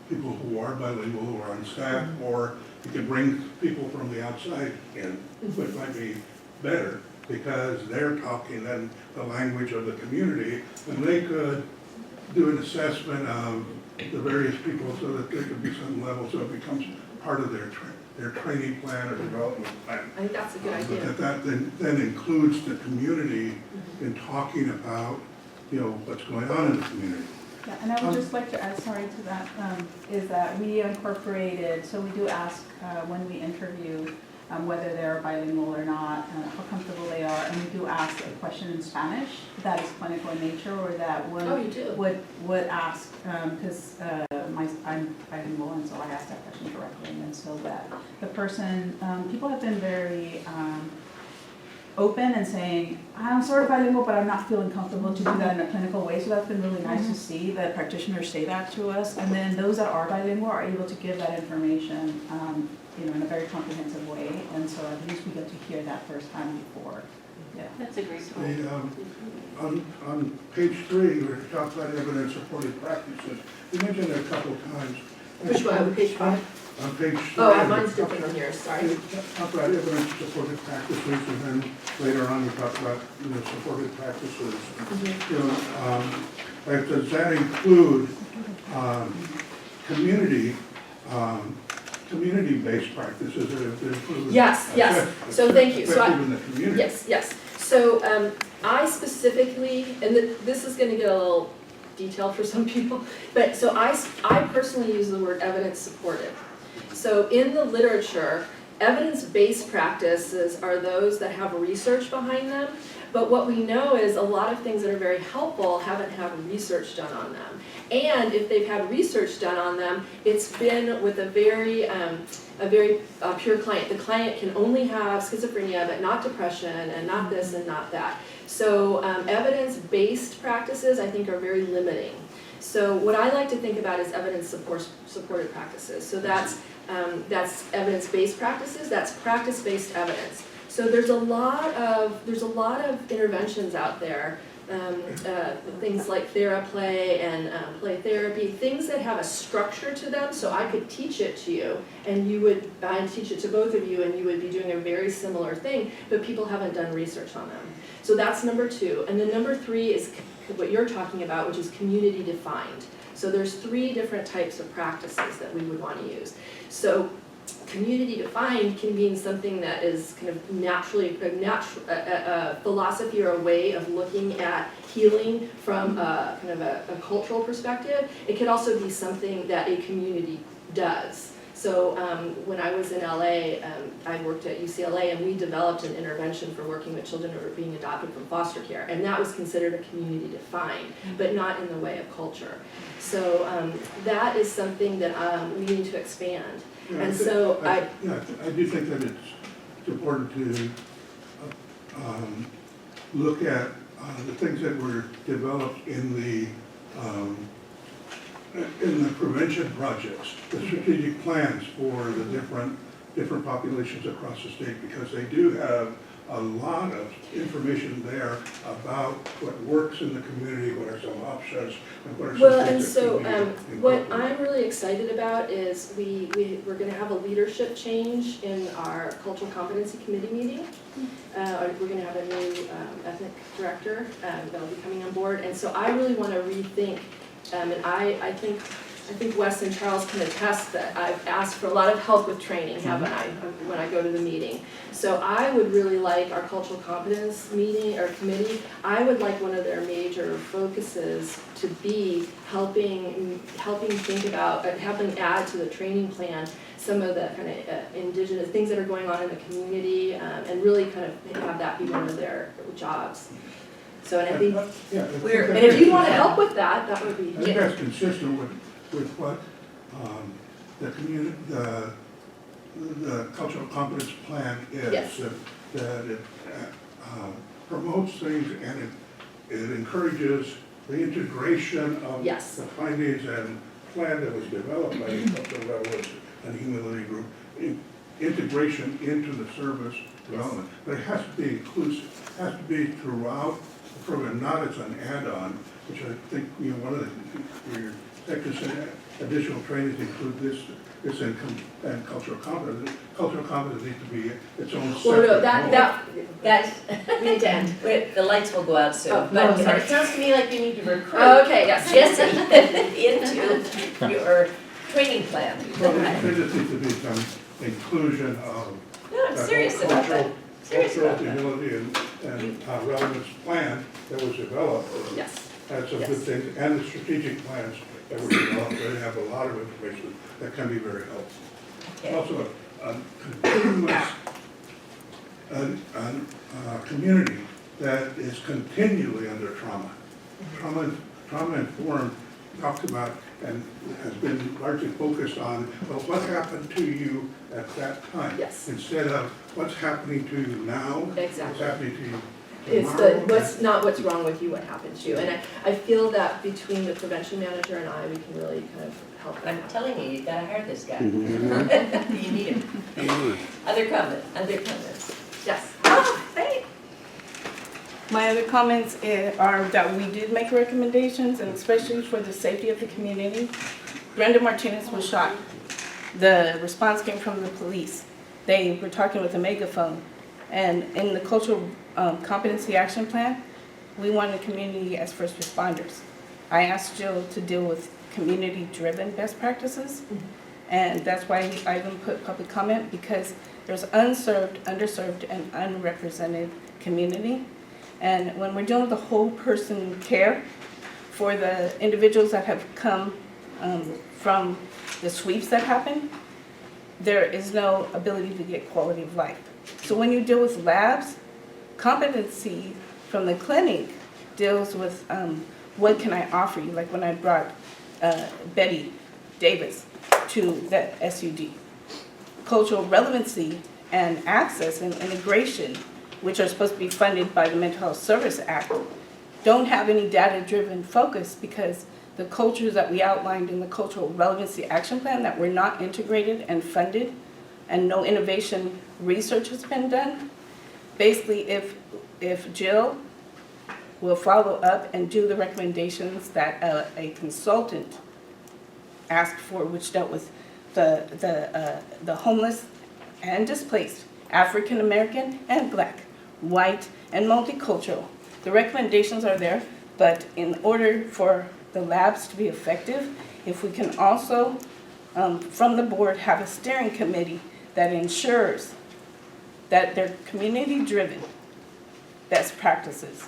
people who are bilingual, who are on staff, or you can bring people from the outside in, which might be better, because they're talking then the language of the community, and they could do an assessment of the various people so that there could be some level, so it becomes part of their training plan or development plan. I think that's a good idea. But that then includes the community in talking about, what's going on in the community. Yeah, and I would just like to add, sorry to that, is that we incorporated, so we do ask when we interview whether they're bilingual or not, how comfortable they are, and we do ask a question in Spanish that is clinical in nature, or that would ask, because I'm bilingual, and so I asked that question directly, and so that the person, people have been very open and saying, I'm sort of bilingual, but I'm not feeling comfortable to do that in a clinical way. So that's been really nice to see that practitioners say that to us. And then those that are bilingual are able to give that information, in a very comprehensive way. And so at least we get to hear that firsthand before. Yeah, that's a great point. On page 3, where it talks about evidence-supported practices, you mentioned it a couple of times. Which one, page 5? On page 3. Oh, mine's different from yours, sorry. We talk about evidence-supported practices, and then later on we talk about, supported practices. Does that include community-based practices that have been proven? Yes. So thank you. Effective in the community? Yes. So I specifically, and this is going to get a little detailed for some people, but so I personally use the word evidence-supported. So in the literature, evidence-based practices are those that have research behind them, but what we know is a lot of things that are very helpful haven't had research done on them. And if they've had research done on them, it's been with a very pure client. The client can only have schizophrenia, but not depression, and not this and not that. So evidence-based practices, I think, are very limiting. So what I like to think about is evidence-supported practices. So that's evidence-based practices. That's practice-based evidence. So there's a lot of interventions out there. Things like TheraPlay and play therapy, things that have a structure to them, so I could teach it to you, and I'd teach it to both of you, and you would be doing a very similar thing, but people haven't done research on them. So that's number 2. And then number 3 is what you're talking about, which is community defined. So there's 3 different types of practices that we would want to use. So community defined can mean something that is kind of naturally a philosophy or a way of looking at healing from kind of a cultural perspective. It could also be something that a community does. So when I was in LA, I worked at UCLA, and we developed an intervention for working with children who were being adopted from foster care, and that was considered a community defined, but not in the way of culture. So that is something that we need to expand. Yeah, and so I do think that it's important to look at the things that were developed in the prevention projects, the strategic plans for the different populations across the state, because they do have a lot of information there about what works in the community, what are some options, and what are some things that can be what I'm really excited about is we're going to have a leadership change in our cultural competency committee meeting. We're going to have a new ethnic director that'll be coming on board, and so I really want to rethink. And I think Wes and Charles can attest that I've asked for a lot of help with training, haven't I, when I go to the meeting. So I would really like our cultural competence meeting or committee, I would like one of their major focuses to be helping think about, helping add to the training plan some of the kind of indigenous things that are going on in the community, and really kind of have that be one of their jobs. So, and I think, and if you want to help with that, that would be. I think that's consistent with what the cultural competence plan is. Yes. That it promotes things, and it encourages the integration of the findings and plan that was developed by the cultural relevance and humility group, integration into the service development. But it has to be inclusive, it has to be throughout the program, not as an add-on, which I think one of the things you're additional trainings include this and cultural competence. Cultural competence needs to be its own Well, separate. no, role. guys, we need to end. The lights will go out soon, Oh, but no, sorry. it sounds to me like you need to recruit Okay, yes. Jesse into your training plan. Well, there just needs to be some inclusion of. No, I'm serious about that. Serious Cultural about that. humility and relevance plan that was developed. Yes. Had some Yes. good things, and the strategic plans that were developed, they have a lot of information that can be very helpful. Okay. Also, a continuous, community that is continually under trauma. Trauma informed, talked about, and has been largely focused on, well, what happened to you at that time? Yes. Instead of what's happening to you now, what's Exactly. happening to you It's tomorrow. what's wrong with you, what happened to you. And I feel that between the prevention manager and I, we can really kind of help. I'm telling you, you gotta hire this guy. Mhm. You need him. Other comments? Yes. My other comments are that we did make recommendations, and especially for the safety of the community. Brenda Martinez was shot. The response came from the police. They were talking with a megaphone. And in the cultural competency action plan, we wanted community as first responders. I asked Jill to deal with community-driven best practices, and that's why I even put public comment, because there's unserved, underserved, and unrepresented community. And when we're dealing with the whole person care for the individuals that have come from the sweeps that happen, there is no ability to get quality of life. So when you deal with labs, competency from the clinic deals with what can I offer you, like when I brought Betty Davis to the SUD. Cultural relevancy and access and integration, which are supposed to be funded by the Mental Health Service Act, don't have any data-driven focus because the cultures that we outlined in the Cultural Relevancy Action Plan that were not integrated and funded, and no innovation research has been done. Basically, if Jill will follow up and do the recommendations that a consultant asked for, which dealt with the homeless and displaced, African American and Black, white and multicultural. The recommendations are there, but in order for the labs to be effective, if we can also, from the board, have a steering committee that ensures that they're community-driven best practices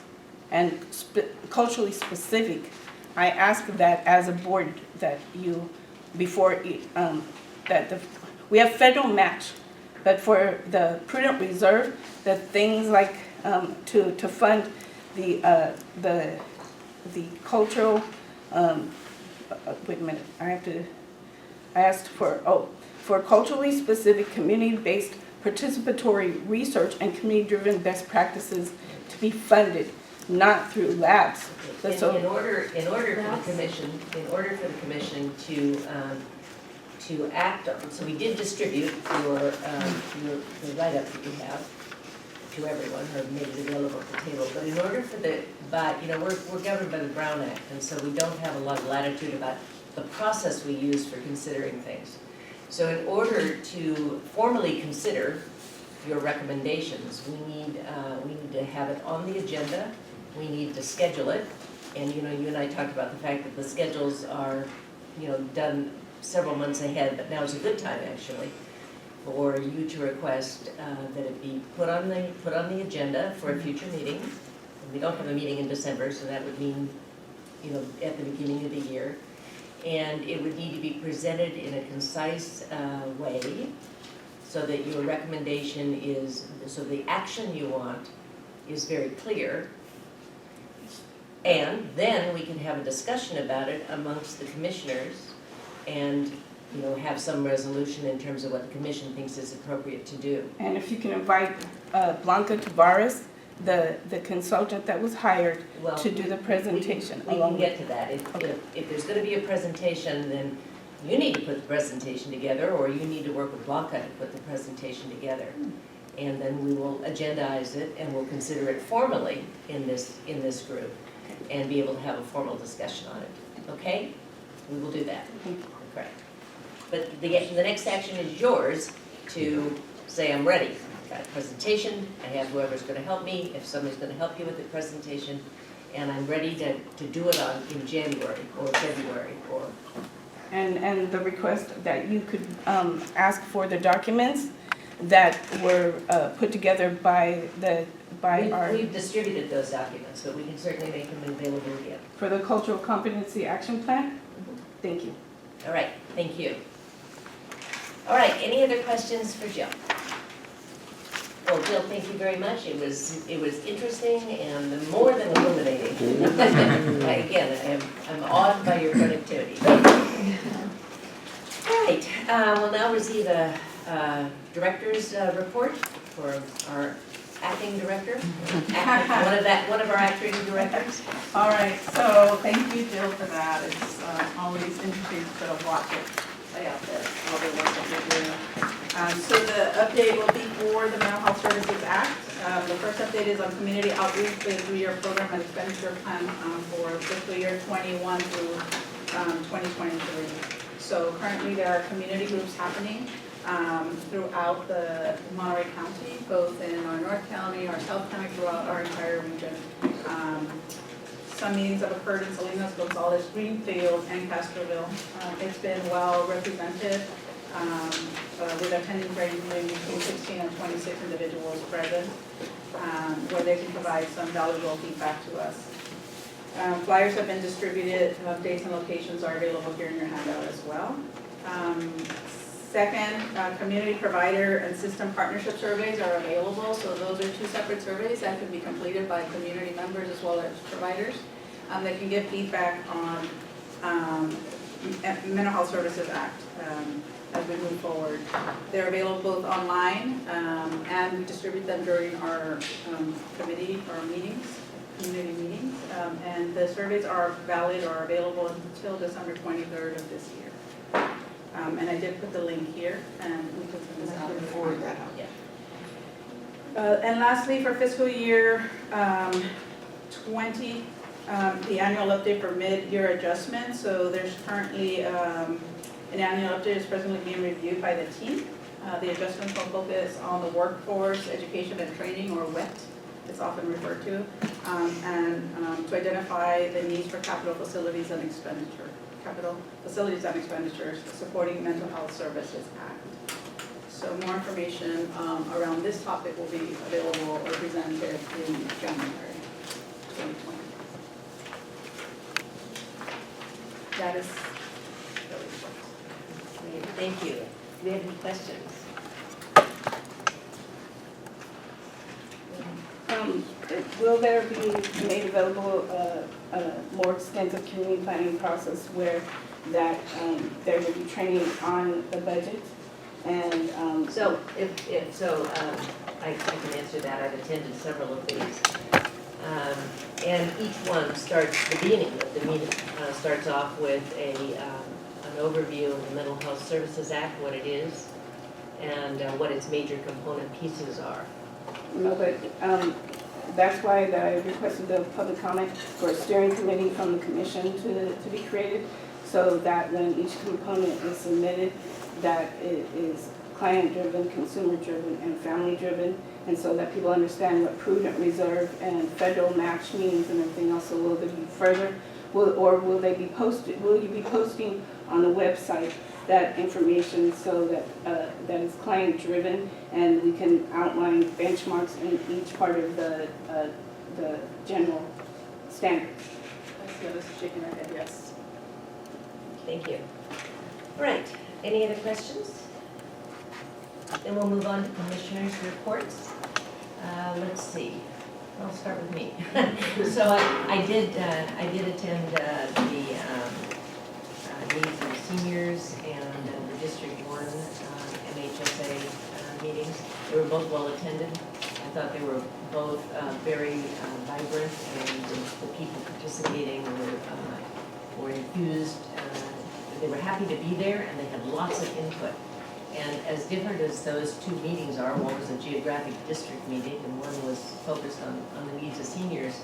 and culturally specific. I ask that as a board that you, before, we have federal match, but for the prudent reserve, that things like to fund the cultural, wait a minute, I asked for culturally specific, community-based participatory research and community-driven best practices to be funded, not through labs. In order for the commission to act on, so we did distribute the write-up that you have to everyone, or made it available at the table, but in order for we're governed by the Brown Act, and so we don't have a lot of latitude about the process we use for considering things. So in order to formally consider your recommendations, we need to have it on the agenda, we need to schedule it, and you and I talked about the fact that the schedules are, done several months ahead, but now is a good time actually for you to request that it be put on the agenda for a future meeting. And we don't have a meeting in December, so that would mean, at the beginning of the year. And it would need to be presented in a concise way so that your recommendation so the action you want is very clear. And then we can have a discussion about it amongst the commissioners and have some resolution in terms of what the commission thinks is appropriate to do. And if you can invite Blanca Tavares, the consultant that was hired to do the presentation. We can get to that. If there's going to be a presentation, then you need to put the presentation together, or you need to work with Blanca to put the presentation together. And then we will agendize it and we'll consider it formally in this group and be able to have a formal discussion on it. Okay? we will do that. Correct. But the next action is yours to say, I'm ready. Got a presentation, I have whoever's gonna help me, if somebody's gonna help you with the presentation, and I'm ready to do it in January or February or. And the request that you could ask for the documents that were put together by our. We've distributed those documents, but we can certainly make them available again. For the Cultural Competency Action Plan? Thank you. All right, thank you. All right, any other questions for Jill? Well, Jill, thank you very much. It was interesting and more than illuminating. Again, I'm awed by your productivity. All right, we'll now receive a director's report for our acting director, one of our acting directors. All right, so thank you, Jill, for that. It's always interesting to sort of watch it play out there, all the work that you're doing. So the update will be for the Mental Health Services Act. The first update is on community outreach for the 3-year program and expenditure plan for fiscal year 21 through 2023. So currently there are community groups happening throughout the Monterey County, both in our North County, our South County, throughout our entire region. Some meetings have occurred in Salinas, Gonzales, Greenfield, and Castroville. It's been well represented with attendance ranging between 16 and 26 individuals present, where they can provide some valuable feedback to us. Flyers have been distributed, dates and locations are available here in your handout as well. Second, community provider and system partnership surveys are available. So those are 2 separate surveys that can be completed by community members as well as providers that can give feedback on Mental Health Services Act as we move forward. They're available both online and we distribute them during our committee or meetings, community meetings. And the surveys are valid or available until December 23rd of this year. And I did put the link here, and we can send this out. Forward that out. Yeah. And lastly, for fiscal year 20, the annual update for mid-year adjustment. So there's currently an annual update is presently being reviewed by the team. The adjustments will focus on the workforce, education and training, or WET, it's often referred to, and to identify the needs for capital facilities and expenditures supporting Mental Health Services Act. So more information around this topic will be available or presented in January 2020. That is the report. Great, thank you. Do we have any questions? Will there be made available a more extensive community planning process where that there will be training on the budget? And So I can answer that. I've attended several of these. And each one starts, the beginning of the meeting starts off with an overview of the Mental Health Services Act, what it is, and what its major component pieces are. No, but that's why I requested the public comment for a steering committee from the commission to be created, so that when each component is submitted, that it is client-driven, consumer-driven, and family-driven, and so that people understand what prudent reserve and federal match means and everything else. So will there be further, will you be posting on the website that information so that that is client-driven, and we can outline benchmarks in each part of the general standards? I see Elsa shaking her head, yes. Thank you. All right, any other questions? Then we'll move on to commissioners' reports. Let's see, I'll start with me. So I did attend the needs of seniors and the District 1 MHSA meetings. They were both well attended. I thought they were both very vibrant, and the people participating were enthused. They were happy to be there, and they had lots of input. And as different as those 2 meetings are, one was a geographic district meeting and one was focused on the needs of seniors,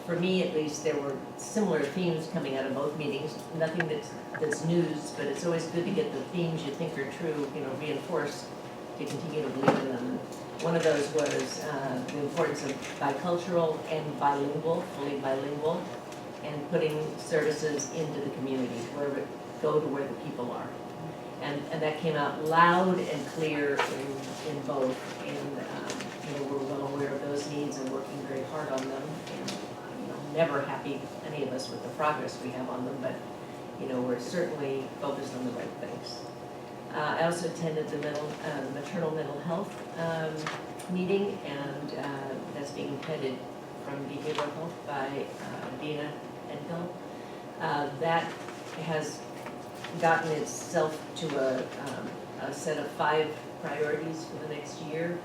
for me at least, there were similar themes coming out of both meetings. Nothing that's news, but it's always good to get the themes you think are true, reinforced to continue to believe in them. One of those was the importance of bicultural and bilingual, fully bilingual, and putting services into the community, go to where the people are. And that came out loud and clear in both, and we're well aware of those needs and working very hard on them, and never happy, any of us, with the progress we have on them, but we're certainly focused on the right things. I also attended the maternal mental health meeting, and that's being headed from behavioral health by Dina Edgill. That has gotten itself to a set of 5 priorities for the next year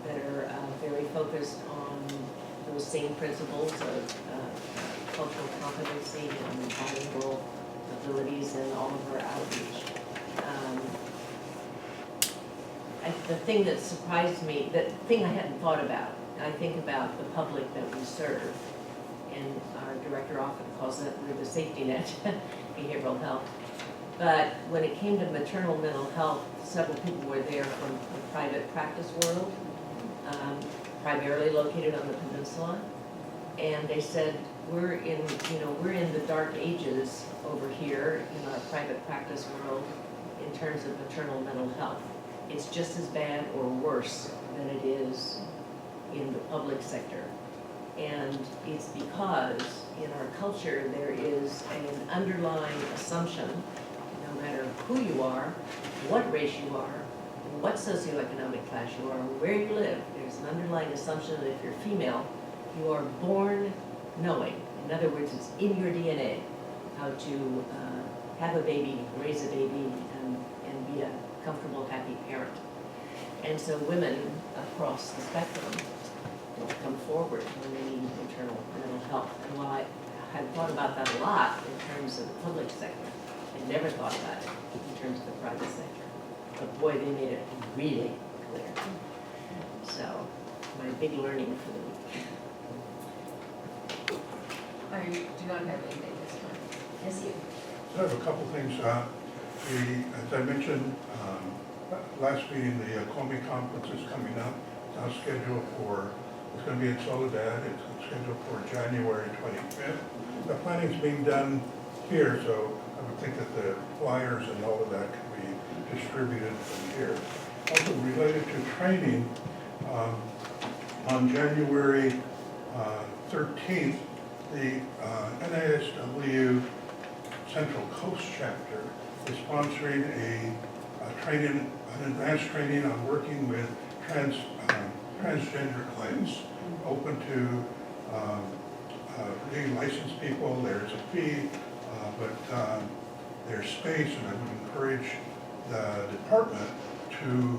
that are very focused on those same principles of cultural competency and bilingual abilities in all of our outreach. The thing that surprised me, the thing I hadn't thought about, I think about the public that we serve, and our director often calls it, we're the safety net, behavioral health. But when it came to maternal mental health, several people were there from the private practice world, primarily located on the peninsula, and they said, we're in the dark ages over here in our private practice world in terms of maternal mental health. It's just as bad or worse than it is in the public sector. And it's because in our culture there is an underlying assumption, no matter who you are, what race you are, what socioeconomic class you are, where you live, there's an underlying assumption that if you're female, you are born knowing. In other words, it's in your DNA how to have a baby, raise a baby, and be a comfortable, happy parent. And so women across the spectrum don't come forward when they need maternal mental health. And while I had thought about that a lot in terms of the public sector, I never thought about it in terms of the private sector. But boy, they made it really clear. So, my big learning for the week. I do not have anything this time. Yes, you. So I have a couple things. As I mentioned last meeting, the COME conference is coming up. It's now scheduled it's going to be in Soledad. It's scheduled for January 25th. The planning's being done here, so I would think that the flyers and all of that can be distributed from here. Also related to training, on January 13th, the NASW Central Coast Chapter is sponsoring an advanced training on working with transgender claims, open to legally licensed people. There's a fee, but there's space, and I would encourage the department to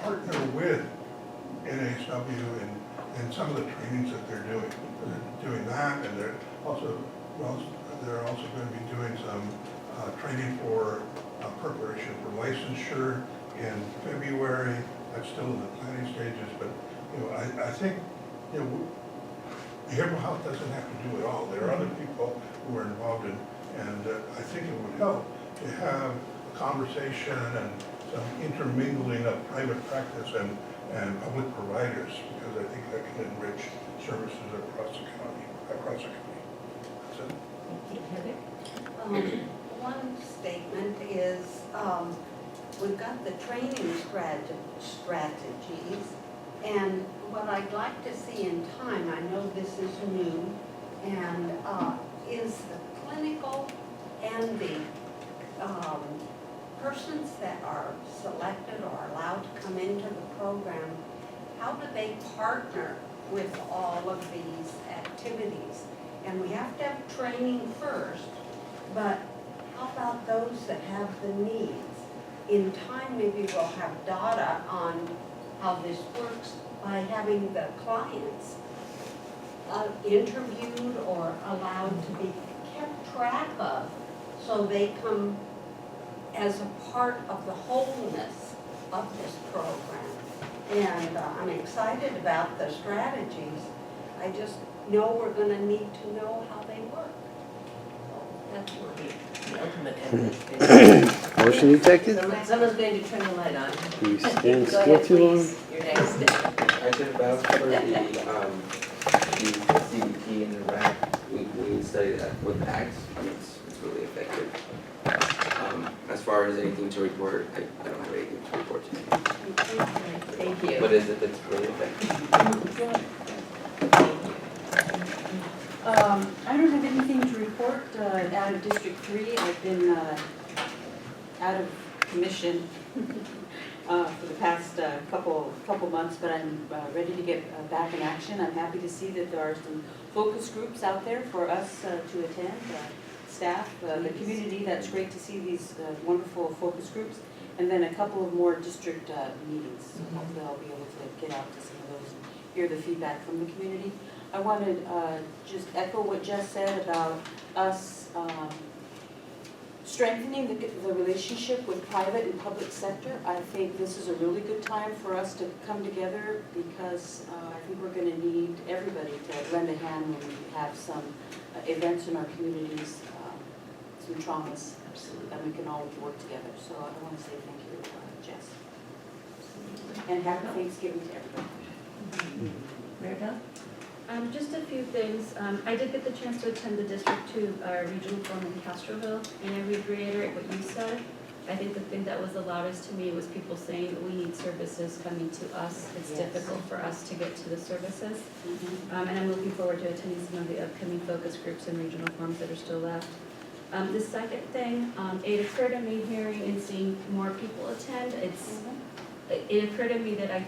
partner with NASW in some of the trainings that they're doing. They're doing that, and they're also going to be doing some training for preparation for licensure in February. That's still in the planning stages, but I think behavioral health doesn't have to do it all. There are other people who are involved in, and I think it would help to have a conversation and some intermingling of private practice and public providers, because I think that can enrich services across the county. That's it. Thank you. One statement is, we've got the training strategies, and what I'd like to see in time, I know this is new, and is the clinical and the persons that are selected or allowed to come into the program, how do they partner with all of these activities? And we have to have training first, but how about those that have the needs? In time, maybe we'll have data on how this works by having the clients interviewed or allowed to be kept track of, so they come as a part of the wholeness of this program. And I'm excited about the strategies, I just know we're gonna need to know how they work. That's the ultimate evidence. Motion detected? Someone's going to turn the light on. You stand Go still ahead, too long? please. You're next. I can vouch for the CBT and the RAC. We studied that with PACS, and it's really effective. As far as anything to report, I don't have anything to report today. Thank you. But is it, it's really effective. I don't have anything to report out of District 3. I've been out of commission for the past couple months, but I'm ready to get back in action. I'm happy to see that there are some focus groups out there for us to attend, staff, the community. That's great to see these wonderful focus groups. And then a couple of more district meetings. Hopefully I'll be able to get out to some of those and hear the feedback from the community. I wanted just echo what Jess said about us strengthening the relationship with private and public sector. I think this is a really good time for us to come together because I think we're going to need everybody to lend a hand when we have some events in our communities, some traumas. Absolutely. And we can all work together. So I want to say thank you, Jess. And happy Thanksgiving to everybody. Maribel? Just a few things. I did get the chance to attend the District 2 Regional Forum in Castroville, and I would reiterate what you said. I think the thing that was the loudest to me was people saying that we need services coming to us. It's difficult for us to get to the services. And I'm looking forward to attending some of the upcoming focus groups and regional forums that are still left. The second thing, it occurred to me hearing and seeing more people attend. It occurred to me that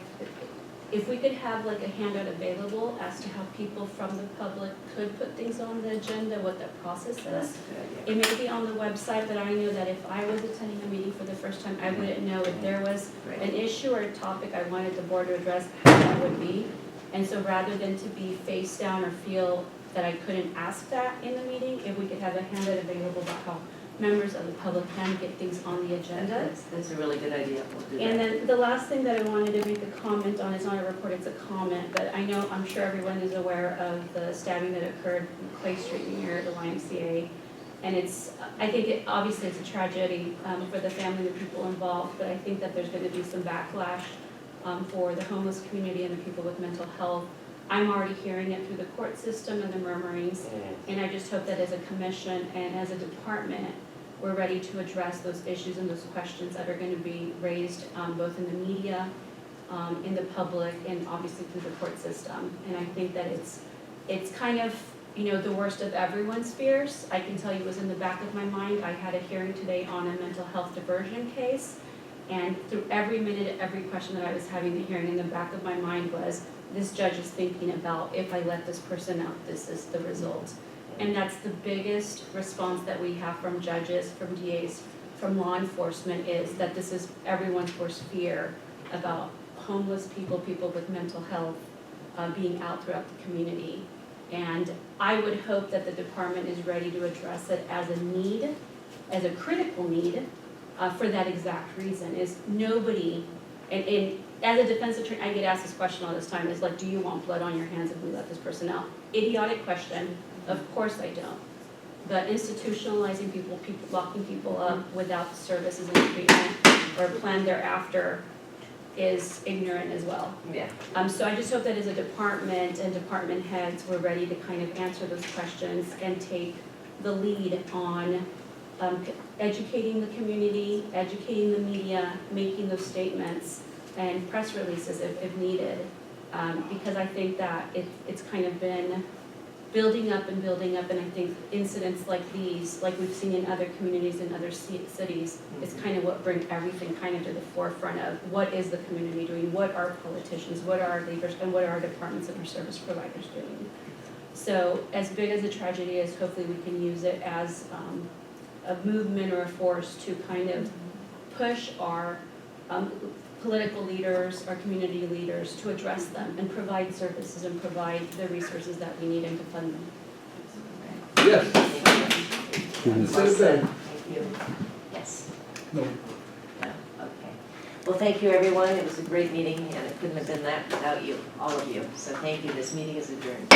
if we could have like a handout available as to how people from the public could put things on the agenda, what that process is. It may be on the website, but I know that if I was attending a meeting for the first time, I wouldn't know if there was an issue or a topic I wanted the board to address, how that would be. And so rather than to be face down or feel that I couldn't ask that in the meeting, if we could have a handout available about how members of the public can get things on the agenda. That's a really good idea. We'll do that. And then the last thing that I wanted to make a comment on, it's not a report, it's a comment, but I know, I'm sure everyone is aware of the stabbing that occurred in Clay Street near the YMCA. And I think obviously it's a tragedy for the family and the people involved, but I think that there's going to be some backlash for the homeless community and the people with mental health. I'm already hearing it through the court system and the murmurings, and I just hope that as a commission and as a department, we're ready to address those issues and those questions that are going to be raised both in the media, in the public, and obviously through the court system. And I think that it's kind of, the worst of everyone's fears. I can tell you it was in the back of my mind. I had a hearing today on a mental health diversion case, and through every minute, every question that I was having the hearing, in the back of my mind was, this judge is thinking about, if I let this person out, this is the result. And that's the biggest response that we have from judges, from DAs, from law enforcement, is that this is everyone's worst fear about homeless people, people with mental health being out throughout the community. And I would hope that the department is ready to address it as a need, as a critical need, for that exact reason, is nobody, and as a defense attorney, I get asked this question all this time, is like, do you want blood on your hands if we let this person out? Idiotic question. Of course I don't. But institutionalizing people, locking people up without the services and treatment or plan thereafter is ignorant as well. Yeah. So I just hope that as a department and department heads, we're ready to kind of answer those questions and take the lead on educating the community, educating the media, making those statements and press releases if needed. Because I think that it's kind of been building up, and I think incidents like these, like we've seen in other communities in other cities, is kind of what bring everything kind of to the forefront of what is the community doing, what are politicians, what are our leaders, and what are our departments and our service providers doing. So as big as the tragedy is, hopefully we can use it as a movement or a force to kind of push our political leaders, our community leaders, to address them and provide services and provide the resources that we need and to fund them. Yes. Thank you. Yes. No. No, okay. Well, thank you, everyone. It was a great meeting, and it couldn't have been that without you, all of you. So thank you. This meeting is adjourned.